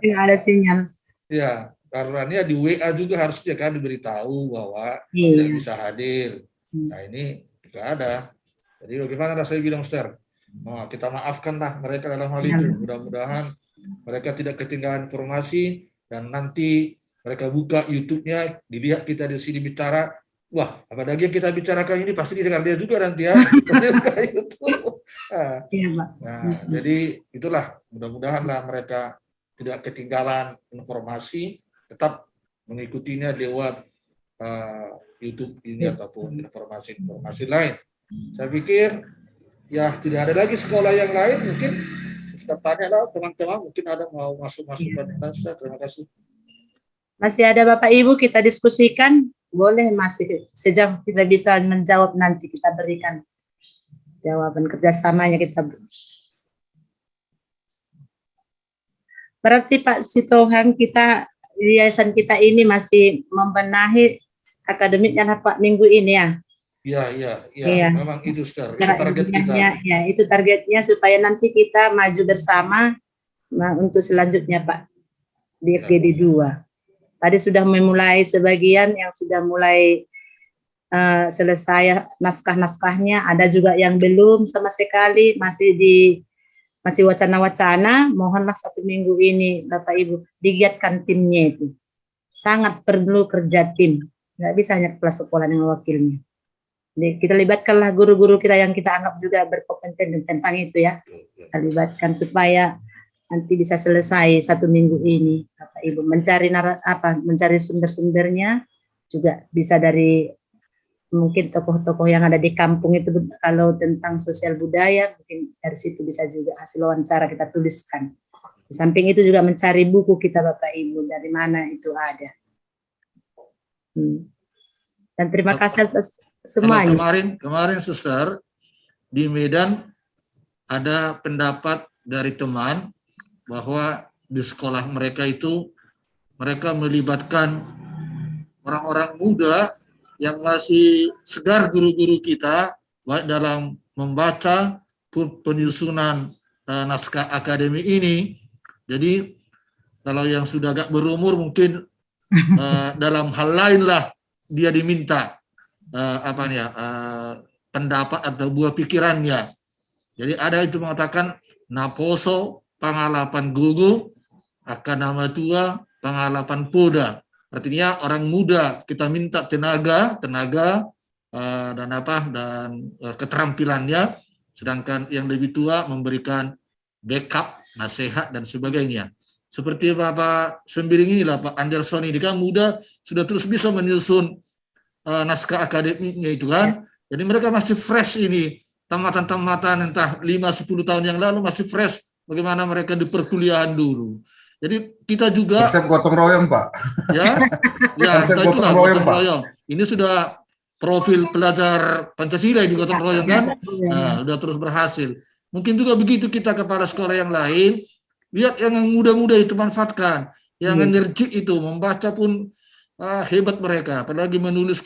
Tidak ada sinyal. Ya, karena di WA juga harusnya kan diberitahu bahwa tidak bisa hadir. Nah ini tidak ada. Jadi bagaimana saya bilang, Sister? Nah, kita maafkanlah mereka dalam hal itu. Mudah-mudahan mereka tidak ketinggalan informasi dan nanti mereka buka YouTube-nya, dilihat kita di sini bicara. Wah, apalagi yang kita bicarakan ini pasti didengar dia juga nanti ya. Nah, jadi itulah, mudah-mudahanlah mereka tidak ketinggalan informasi, tetap mengikutinya lewat YouTube ini ataupun informasi-informasi lain. Saya pikir ya tidak ada lagi sekolah yang lain, mungkin kita tanya teman-teman, mungkin ada mau masuk-masuk dan terima kasih. Masih ada Bapak Ibu, kita diskusikan. Boleh, masih sejauh kita bisa menjawab nanti kita berikan jawaban kerjasamanya kita. Berarti Pak Sitohang, kita yayasan kita ini masih membenahi akademiknya Pak minggu ini ya. Iya. Memang itu Sister, itu target kita. Ya, itu targetnya supaya nanti kita maju bersama untuk selanjutnya Pak di FGD 2. Tadi sudah memulai sebagian yang sudah mulai selesai naskah-naskahnya, ada juga yang belum sama sekali, masih wacana-wacana. Mohonlah 1 minggu ini Bapak Ibu digiatkan timnya itu. Sangat perlu kerja tim, nggak bisa hanya kepala sekolah dengan wakilnya. Jadi kita libatkanlah guru-guru kita yang kita anggap juga berkompeten tentang itu ya. Kita libatkan supaya nanti bisa selesai 1 minggu ini, Bapak Ibu mencari sumber-sumbernya juga bisa dari mungkin tokoh-tokoh yang ada di kampung itu. Kalau tentang sosial budaya mungkin dari situ bisa juga hasil wawancara kita tuliskan. Di samping itu juga mencari buku kita Bapak Ibu dari mana itu ada. Dan terima kasih atas Kalau semuanya. kemarin Suster, di Medan ada pendapat dari teman bahwa di sekolah mereka itu mereka melibatkan orang-orang muda yang masih segar, guru-guru kita, baik dalam membaca penyusunan naskah akademi ini. Jadi kalau yang sudah agak berumur mungkin dalam hal lain lah dia diminta pendapat atau buah pikirannya. Jadi ada itu mengatakan naposo pangalapan gugu akan nama tua pangalapan poda. Artinya orang muda kita minta tenaga dan keterampilannya, sedangkan yang lebih tua memberikan backup, nasihat dan sebagainya. Seperti Bapak Sembiring inilah, Pak Anderson ini kan muda, sudah terus bisa menyusun naskah akademiknya itu kan. Jadi mereka masih fresh ini, tamatan-tamatan entah 5-10 tahun yang lalu masih fresh bagaimana mereka di perkuliahan dulu. Jadi kita juga konsep gotong royong, Pak. Ya, Konsep itulah gotong gotong royong. Ini sudah profil pelajar Pancasila di gotong royong kan. Nah, udah terus berhasil. Mungkin juga begitu kita kepala sekolah yang lain, lihat yang muda-muda itu manfaatkan, yang energik itu membaca pun hebat mereka, apalagi menulis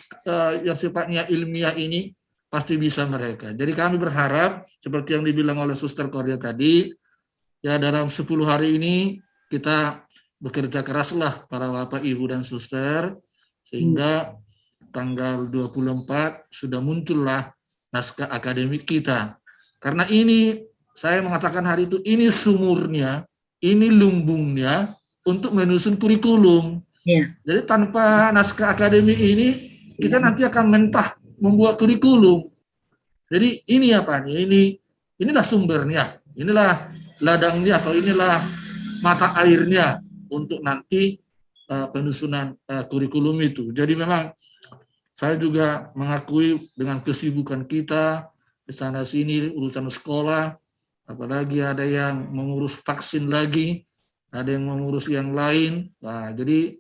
yang sifatnya ilmiah ini pasti bisa mereka. Jadi kami berharap seperti yang dibilang oleh Suster Cordia tadi, ya dalam 10 hari ini kita bekerja keraslah para Bapak, Ibu, dan Suster, sehingga tanggal 24 sudah muncullah naskah akademik kita. Karena ini, saya mengatakan hari itu, ini sumurnya, ini lumbungnya untuk menyusun kurikulum. Ya. Jadi tanpa naskah akademik ini, kita nanti akan mentah membuat kurikulum. Jadi ini apa nih? Inilah sumbernya, inilah ladangnya, atau inilah mata airnya untuk nanti penyusunan kurikulum itu. Jadi memang saya juga mengakui dengan kesibukan kita di sana sini urusan sekolah, apalagi ada yang mengurus vaksin lagi, ada yang mengurus yang lain. Nah, jadi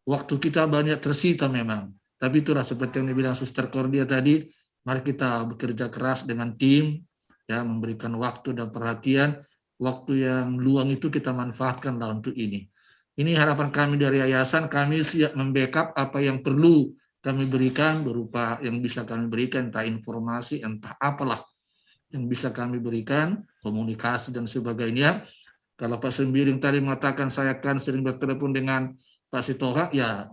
waktu kita banyak tersita memang. Tapi itulah seperti yang dibilang Suster Cordia tadi, mari kita bekerja keras dengan tim, ya memberikan waktu dan perhatian. Waktu yang luang itu kita manfaatkanlah untuk ini. Ini harapan kami dari yayasan, kami siap membackup apa yang perlu kami berikan berupa yang bisa kami berikan, entah informasi, entah apalah yang bisa kami berikan, komunikasi dan sebagainya. Kalau Pak Sembiring tadi mengatakan saya akan sering bertelepon dengan Pak Sitohang, ya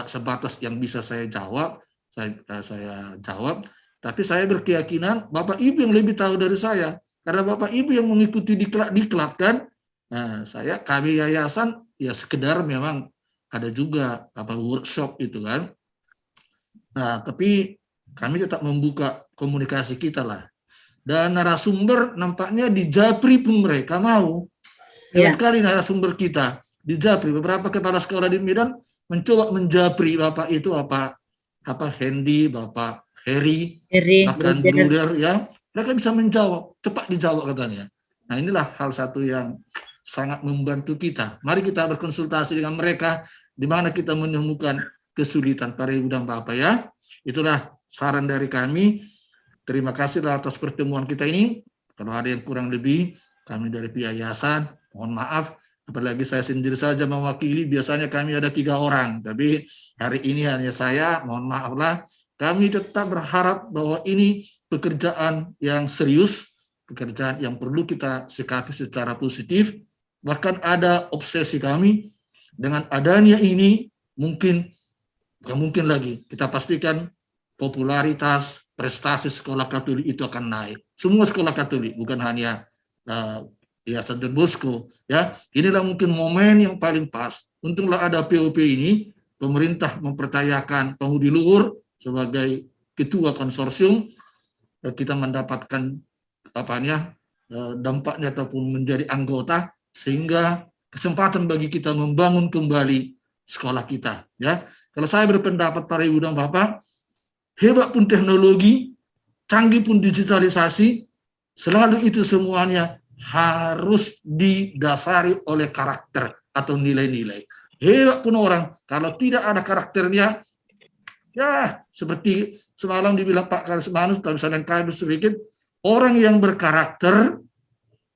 sebatas yang bisa saya jawab, saya jawab. Tapi saya berkeyakinan Bapak Ibu yang lebih tahu dari saya. Karena Bapak Ibu yang mengikuti diklat kan, nah, kami yayasan ya sekedar memang ada juga workshop itu kan. Nah, tapi kami tetap membuka komunikasi kita lah. Dan narasumber nampaknya di Japri pun mereka mau. Hebat kali narasumber kita di Japri. Beberapa kepala sekolah di Medan mencoba menjapri Bapak itu apa Hendy, Bapak Heri, bahkan Bruder ya. Mereka bisa menjawab, cepat dijawab katanya. Nah inilah hal satu yang sangat membantu kita. Mari kita berkonsultasi dengan mereka, di mana kita menemukan kesulitan para ibu dan bapak ya. Itulah saran dari kami. Terima kasihlah atas pertemuan kita ini. Kalau ada yang kurang lebih, kami dari pihak yayasan, mohon maaf. Apalagi saya sendiri saja mewakili, biasanya kami ada 3 orang. Tapi hari ini hanya saya, mohon maaflah. Kami tetap berharap bahwa ini pekerjaan yang serius, pekerjaan yang perlu kita sikapi secara positif. Bahkan ada obsesi kami dengan adanya ini, bukan mungkin lagi kita pastikan popularitas prestasi sekolah Katolik itu akan naik. Semua sekolah Katolik, bukan hanya Yayasan Don Bosco. Ya, inilah mungkin momen yang paling pas. Untunglah ada POP ini, pemerintah mempercayakan penghuni luhur sebagai ketua konsorsium. Kita mendapatkan dampaknya ataupun menjadi anggota, sehingga kesempatan bagi kita membangun kembali sekolah kita. Ya, kalau saya berpendapat para ibu dan bapak, hebat pun teknologi, canggih pun digitalisasi, selalu itu semuanya harus didasari oleh karakter atau nilai-nilai. Hebat pun orang, kalau tidak ada karakternya, Ya, seperti semalam dibilang Pak Karismanus, kalau misalnya kami sedikit, orang yang berkarakter,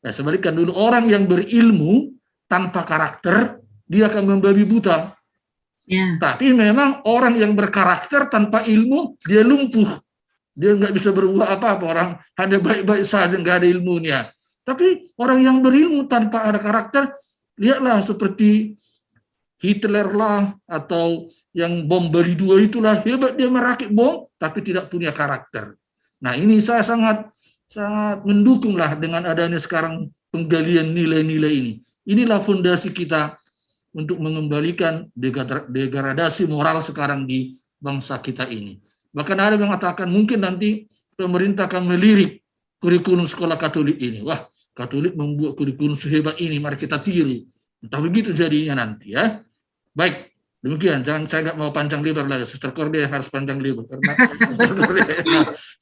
ya sebalikkan dulu, orang yang berilmu tanpa karakter, dia akan membabi buta. Ya. Tapi memang orang yang berkarakter tanpa ilmu, dia lumpuh. Dia nggak bisa berbuat apa-apa, orang hanya baik-baik saja, nggak ada ilmunya. Tapi orang yang berilmu tanpa ada karakter, lihatlah seperti Hitler lah, atau yang bom Bali 2 itulah, hebat dia merakit bom, tapi tidak punya karakter. Nah ini saya sangat mendukung lah dengan adanya sekarang penggalian nilai-nilai ini. Inilah fondasi kita untuk mengembalikan degradasi moral sekarang di bangsa kita ini. Bahkan ada yang mengatakan mungkin nanti pemerintah akan melirik kurikulum sekolah Katolik ini. Wah, Katolik membuat kurikulum sehebat ini, mari kita tiru. Entah begitu jadinya nanti ya. Baik, demikian. Saya nggak mau panjang lebar lagi. Suster Cordia harus panjang lebar karena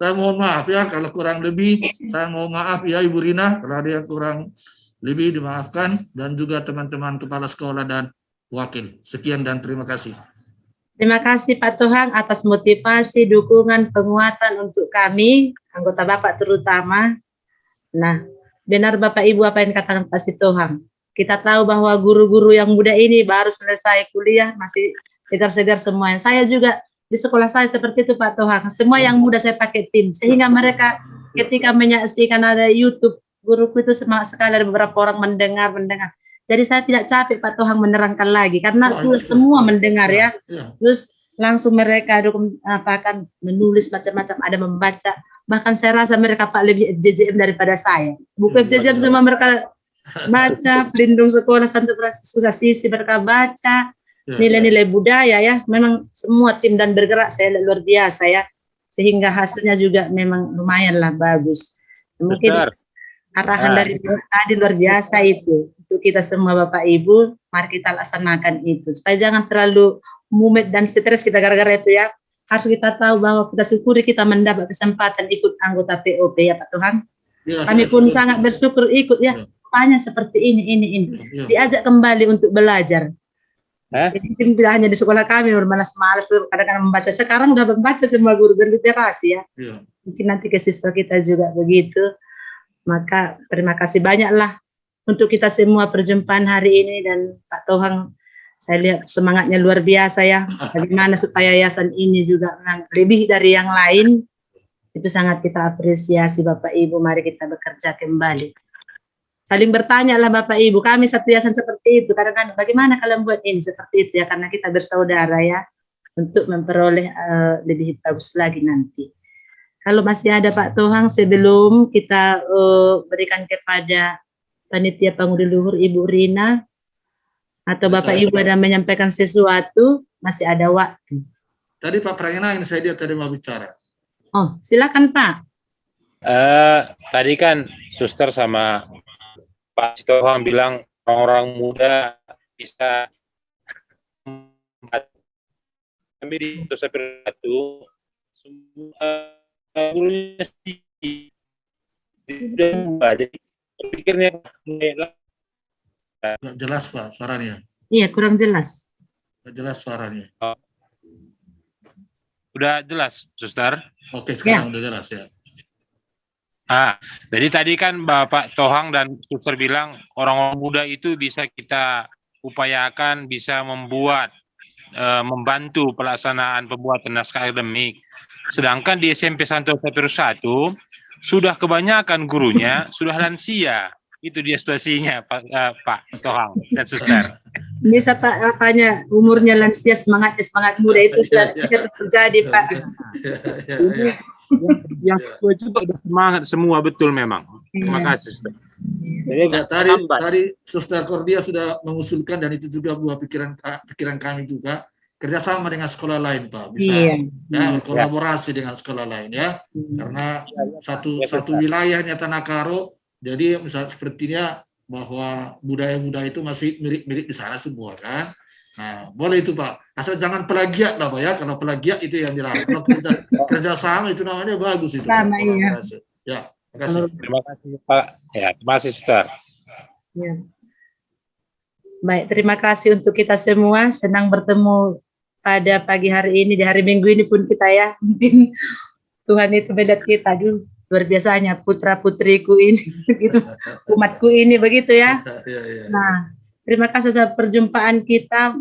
saya mohon maaf ya kalau kurang lebih. Saya mohon maaf ya Ibu Rina kalau ada yang kurang lebih dimaafkan, dan juga teman-teman kepala sekolah dan wakil. Sekian dan terima kasih. Terima kasih Pak Tohang atas motivasi, dukungan, penguatan untuk kami, anggota Bapak terutama. Nah, benar Bapak Ibu apa yang dikatakan Pak Sitohang. Kita tahu bahwa guru-guru yang muda ini baru selesai kuliah, masih segar-segar semuanya. Saya juga di sekolah saya seperti itu Pak Tohang. Semua yang muda saya pakai tim, sehingga mereka ketika menyaksikan ada YouTube, guruku itu semangat sekali, ada beberapa orang mendengar. Jadi saya tidak capek Pak Tohang menerangkan lagi, karena sudah semua mendengar ya. Terus langsung mereka akan menulis macam-macam, ada membaca. Bahkan saya rasa mereka Pak lebih FJJM daripada saya. Buku FJJM semua mereka baca, pelindung sekolah Santo Fransiskus Assisi mereka baca, nilai-nilai budaya ya, memang semua tim dan bergerak saya lihat luar biasa ya, sehingga hasilnya juga memang lumayan lah bagus. Mungkin arahan dari tadi luar biasa itu untuk kita semua Bapak Ibu, mari kita laksanakan itu supaya jangan terlalu mumet dan stres kita gara-gara itu ya. Harus kita tahu bahwa kita syukuri kita mendapat kesempatan ikut anggota POP ya Pak Tuhan. Kami pun sangat bersyukur ikut ya. Rupanya seperti ini. Diajak kembali untuk belajar. Jadi tidak hanya di sekolah kami bermalas-malas kadang-kadang membaca. Sekarang udah membaca semua guru berliterasi ya. Mungkin nanti ke siswa kita juga begitu. Maka terima kasih banyaklah untuk kita semua perjumpaan hari ini, dan Pak Tohang saya lihat semangatnya luar biasa ya. Bagaimana supaya yayasan ini juga lebih dari yang lain. Itu sangat kita apresiasi Bapak Ibu. Mari kita bekerja kembali. Saling bertanya lah Bapak Ibu, kami satu yayasan seperti itu, kadang-kadang bagaimana kalian buat ini seperti itu ya, karena kita bersaudara ya, untuk memperoleh lebih bagus lagi nanti. Kalau masih ada Pak Tohang, sebelum kita berikan kepada panitia pangudi luhur Ibu Rina, atau Bapak Ibu ada menyampaikan sesuatu, masih ada waktu. Tadi Pak Prayana ini saya dia tadi mau bicara. Oh, silakan Pak. Tadi kan Suster sama Pak Sitohang bilang orang-orang muda bisa kami di Tosapir itu semua gurunya sudah jadi pikirnya nggak jelas Pak suaranya. Iya, kurang jelas. Nggak jelas suaranya. Udah jelas, Suster? Oke, sekarang udah jelas ya. Jadi tadi kan Bapak Tohang dan Suster bilang orang-orang muda itu bisa kita upayakan bisa membantu pelaksanaan pembuatan naskah akademik. Sedangkan di SMP Santo Sapirus 1 sudah kebanyakan gurunya sudah lansia. Itu dia situasinya Pak Tohang dan Suster. Bisa Pak apanya umurnya lansia, semangat muda itu sudah terjadi Pak. Yang kedua juga udah semangat semua, betul memang. Terima kasih Suster. Jadi tadi Suster Cordia sudah mengusulkan, dan itu juga buah pikiran kami juga, kerjasama dengan sekolah lain Pak, bisa ya berkolaborasi dengan sekolah lain ya, karena satu wilayahnya Tanah Karo, jadi misalnya sepertinya bahwa budaya-budaya itu masih mirip-mirip di sana semua kan. Nah, boleh itu Pak. Asal jangan plagiat lah Pak ya. Kalau plagiat itu yang dilarang. Kalau kita kerjasama itu namanya bagus itu. Sama, iya. Ya, terima kasih. Terima kasih Pak. Ya, terima kasih Suster. Ya. Baik, terima kasih untuk kita semua. Senang bertemu pada pagi hari ini, di hari Minggu ini pun kita ya, mungkin Tuhan itu melihat kita dulu luar biasanya putra putriku ini, gitu, umatku ini begitu ya. Nah, terima kasih atas perjumpaan kita.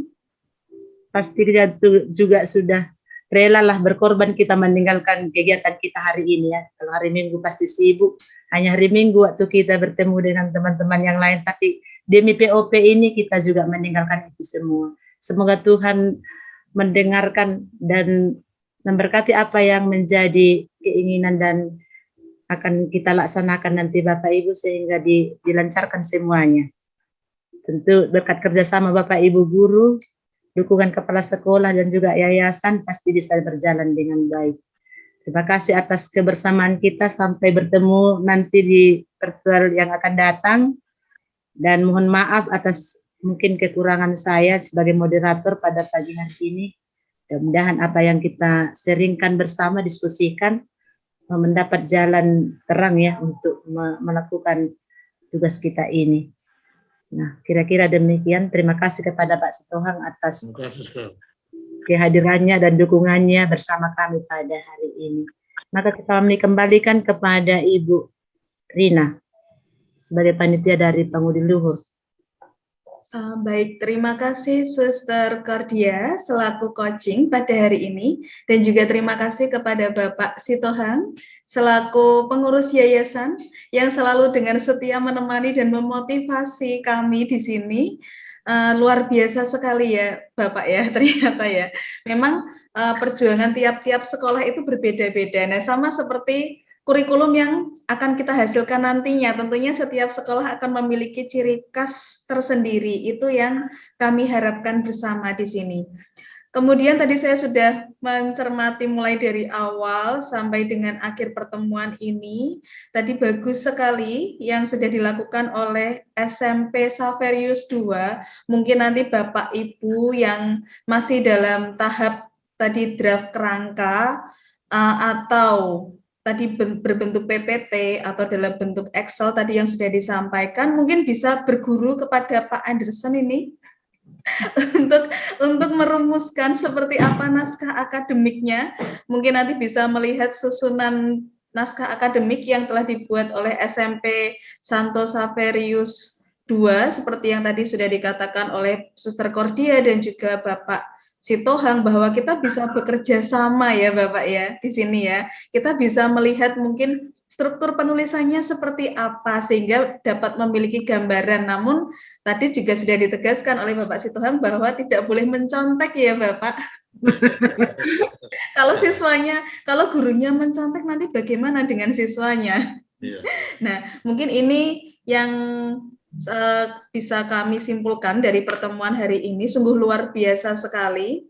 Pasti dia juga sudah rela lah berkorban kita meninggalkan kegiatan kita hari ini ya. Kalau hari Minggu pasti sibuk, hanya hari Minggu waktu kita bertemu dengan teman-teman yang lain, tapi demi POP ini kita juga meninggalkan itu semua. Semoga Tuhan mendengarkan dan memberkati apa yang menjadi keinginan dan akan kita laksanakan nanti Bapak Ibu sehingga dilancarkan semuanya. Tentu berkat kerjasama Bapak Ibu guru, dukungan kepala sekolah dan juga yayasan pasti bisa berjalan dengan baik. Terima kasih atas kebersamaan kita, sampai bertemu nanti di virtual yang akan datang, dan mohon maaf atas mungkin kekurangan saya sebagai moderator pada pagi hari ini. Mudah-mudahan apa yang kita seringkan bersama, diskusikan, mendapat jalan terang ya untuk melakukan tugas kita ini. Nah, kira-kira demikian. Terima kasih kepada Pak Sitohang atas kehadirannya dan dukungannya bersama kami pada hari ini. Maka kami kembalikan kepada Ibu Rina sebagai panitia dari Pangudi Luhur. Baik, terima kasih Suster Cordia selaku coaching pada hari ini, dan juga terima kasih kepada Bapak Sitohang selaku pengurus yayasan yang selalu dengan setia menemani dan memotivasi kami di sini. Luar biasa sekali ya Bapak ya, ternyata ya. Memang perjuangan tiap-tiap sekolah itu berbeda-beda. Nah, sama seperti kurikulum yang akan kita hasilkan nantinya, tentunya setiap sekolah akan memiliki ciri khas tersendiri. Itu yang kami harapkan bersama di sini. Kemudian tadi saya sudah mencermati mulai dari awal sampai dengan akhir pertemuan ini. Tadi bagus sekali yang sudah dilakukan oleh SMP Saverius 2. Mungkin nanti Bapak Ibu yang masih dalam tahap tadi draft kerangka atau tadi berbentuk PPT atau dalam bentuk Excel tadi yang sudah disampaikan, mungkin bisa berguru kepada Pak Anderson ini untuk merumuskan seperti apa naskah akademiknya. Mungkin nanti bisa melihat susunan naskah akademik yang telah dibuat oleh SMP Santo Saverius 2 seperti yang tadi sudah dikatakan oleh Suster Cordia dan juga Bapak Sitohang, bahwa kita bisa bekerja sama ya Bapak ya di sini ya. Kita bisa melihat mungkin struktur penulisannya seperti apa sehingga dapat memiliki gambaran. Namun tadi juga sudah ditegaskan oleh Bapak Sitohang bahwa tidak boleh mencontek ya Bapak. Kalau gurunya mencontek nanti bagaimana dengan siswanya? Nah, mungkin ini yang bisa kami simpulkan dari pertemuan hari ini. Sungguh luar biasa sekali,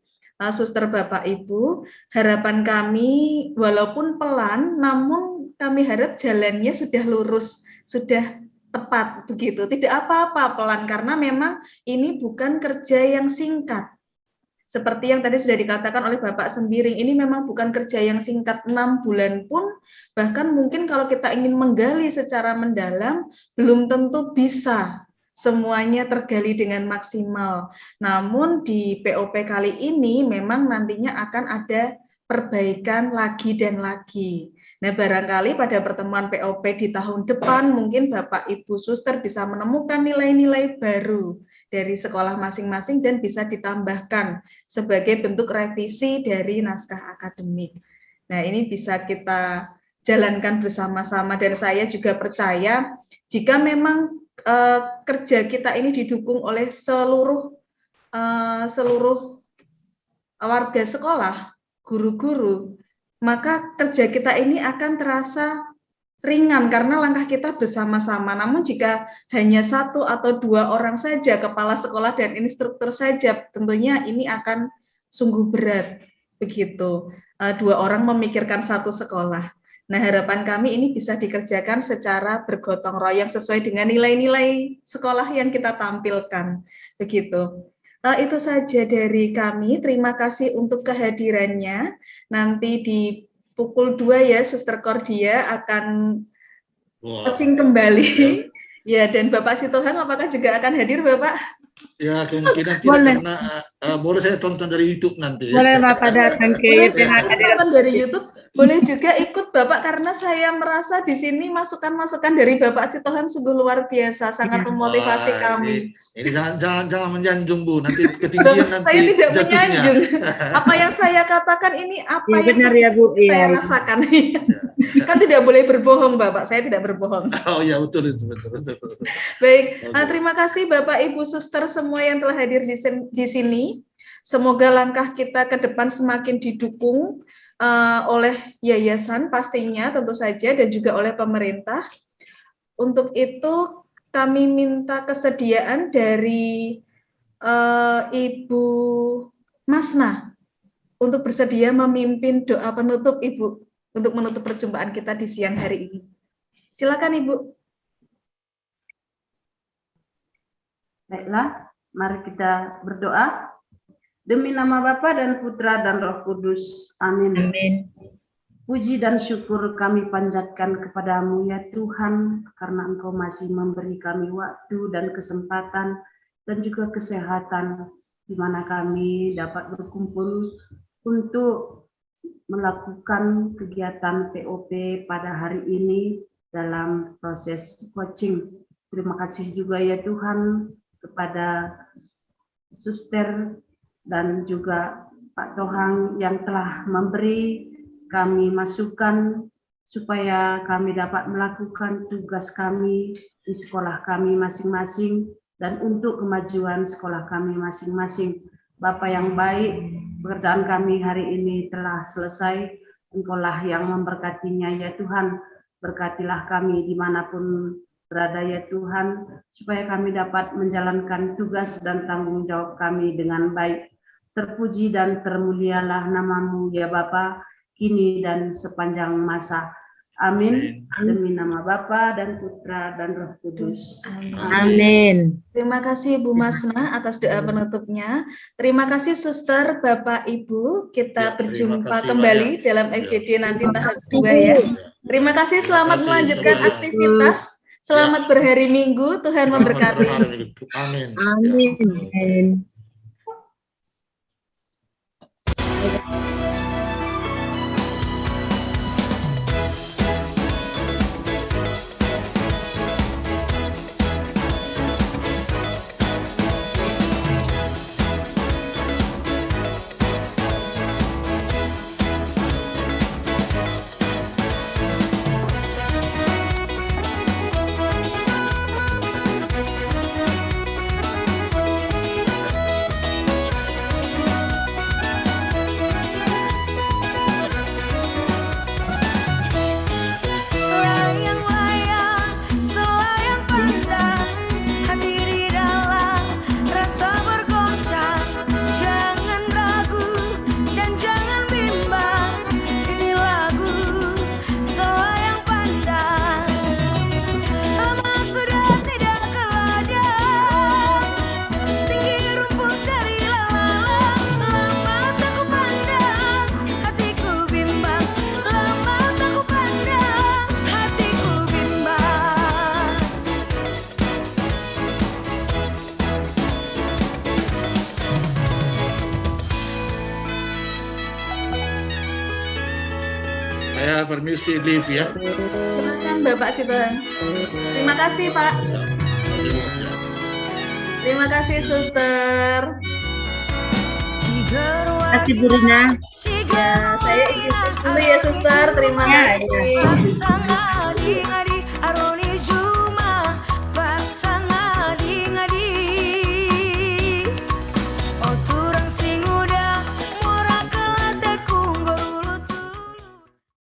Suster Bapak Ibu. Harapan kami walaupun pelan, namun kami harap jalannya sudah lurus, sudah tepat begitu. Tidak apa-apa pelan, karena memang ini bukan kerja yang singkat. Seperti yang tadi sudah dikatakan oleh Bapak Sembiring, ini memang bukan kerja yang singkat. 6 bulan pun, bahkan mungkin kalau kita ingin menggali secara mendalam, belum tentu bisa semuanya tergali dengan maksimal. Namun di POP kali ini memang nantinya akan ada perbaikan lagi dan lagi. Nah, barangkali pada pertemuan POP di tahun depan, mungkin Bapak Ibu Suster bisa menemukan nilai-nilai baru dari sekolah masing-masing dan bisa ditambahkan sebagai bentuk revisi dari naskah akademik. Nah, ini bisa kita jalankan bersama-sama, dan saya juga percaya jika memang kerja kita ini didukung oleh seluruh warga sekolah, guru-guru, maka kerja kita ini akan terasa ringan karena langkah kita bersama-sama. Namun jika hanya 1 atau 2 orang saja, kepala sekolah dan instruktur saja, tentunya ini akan sungguh berat begitu. 2 orang memikirkan 1 sekolah. Nah, harapan kami ini bisa dikerjakan secara bergotong royong sesuai dengan nilai-nilai sekolah yang kita tampilkan begitu. Itu saja dari kami. Terima kasih untuk kehadirannya. Nanti di pukul 2 ya, Suster Cordia akan coaching kembali. Ya, dan Bapak Sitohang apakah juga akan hadir, Bapak? Ya kemungkinan tidak Boleh. karena boleh saya tonton dari YouTube nanti. Boleh Bapak datang ke PHK Teman dari YouTube, boleh juga ikut Bapak karena saya merasa di sini masukan-masukan dari Bapak Sitohang sungguh luar biasa, sangat memotivasi kami. Ini jangan menyanjung Bu, nanti ketinggian nanti Saya tidak jatuhnya. menyanjung. Apa yang saya katakan ini apa Ya, yang benar ya Bu. saya Iya. rasakan. Kan tidak boleh berbohong Bapak, saya tidak berbohong. Oh ya betul itu betul. Baik, Oke. terima kasih Bapak Ibu Suster semua yang telah hadir di sini. Semoga langkah kita ke depan semakin didukung oleh yayasan pastinya tentu saja dan juga oleh pemerintah. Untuk itu kami minta kesediaan dari Ibu Masna untuk bersedia memimpin doa penutup Ibu untuk menutup perjumpaan kita di siang hari ini. Silakan Ibu. Baiklah, mari kita berdoa. Demi nama Bapa dan Putra dan Roh Kudus. Amin. Amin. Puji dan syukur kami panjatkan kepadamu ya Tuhan, karena Engkau masih memberi kami waktu dan kesempatan dan juga kesehatan, di mana kami dapat berkumpul untuk melakukan kegiatan POP pada hari ini dalam proses coaching. Terima kasih juga ya Tuhan kepada Suster dan juga Pak Tohang yang telah memberi kami masukan supaya kami dapat melakukan tugas kami di sekolah kami masing-masing dan untuk kemajuan sekolah kami masing-masing. Bapa yang baik, pekerjaan kami hari ini telah selesai. Engkaulah yang memberkatinya ya Tuhan. Berkatilah kami dimanapun berada ya Tuhan, supaya kami dapat menjalankan tugas dan tanggung jawab kami dengan baik. Terpuji dan termulialah namamu ya Bapa, kini dan sepanjang masa. Amin. Demi nama Bapa dan Putra dan Roh Kudus. Amin. Terima kasih Bu Masna atas doa penutupnya. Terima kasih Suster, Bapak, Ibu. Kita Ya, berjumpa terima kasih kembali banyak. dalam Ya. FGD nanti tahap 2 ya. Terima kasih, selamat kasih melanjutkan semuanya. aktivitas. Selamat berhari Minggu, Tuhan memberkati. Amin. Amin. Amin. Layang-layang, selayang pandang, hati di dalam rasa bergoncang. Jangan ragu dan jangan bimbang, ini lagu selayang pandang. Lama sudah tidak ke ladang, tinggi rumput dari lalang. Lama tak ku pandang, hatiku bimbang. Lama tak ku pandang, hatiku bimbang. Saya permisi leave ya. Silakan Bapak Sitohang. Terima kasih Pak. Terima kasih Suster. Terima kasih Bu Rina. Ya, saya izin dulu ya Suster. Terima Ya, kasih. Sangat ingat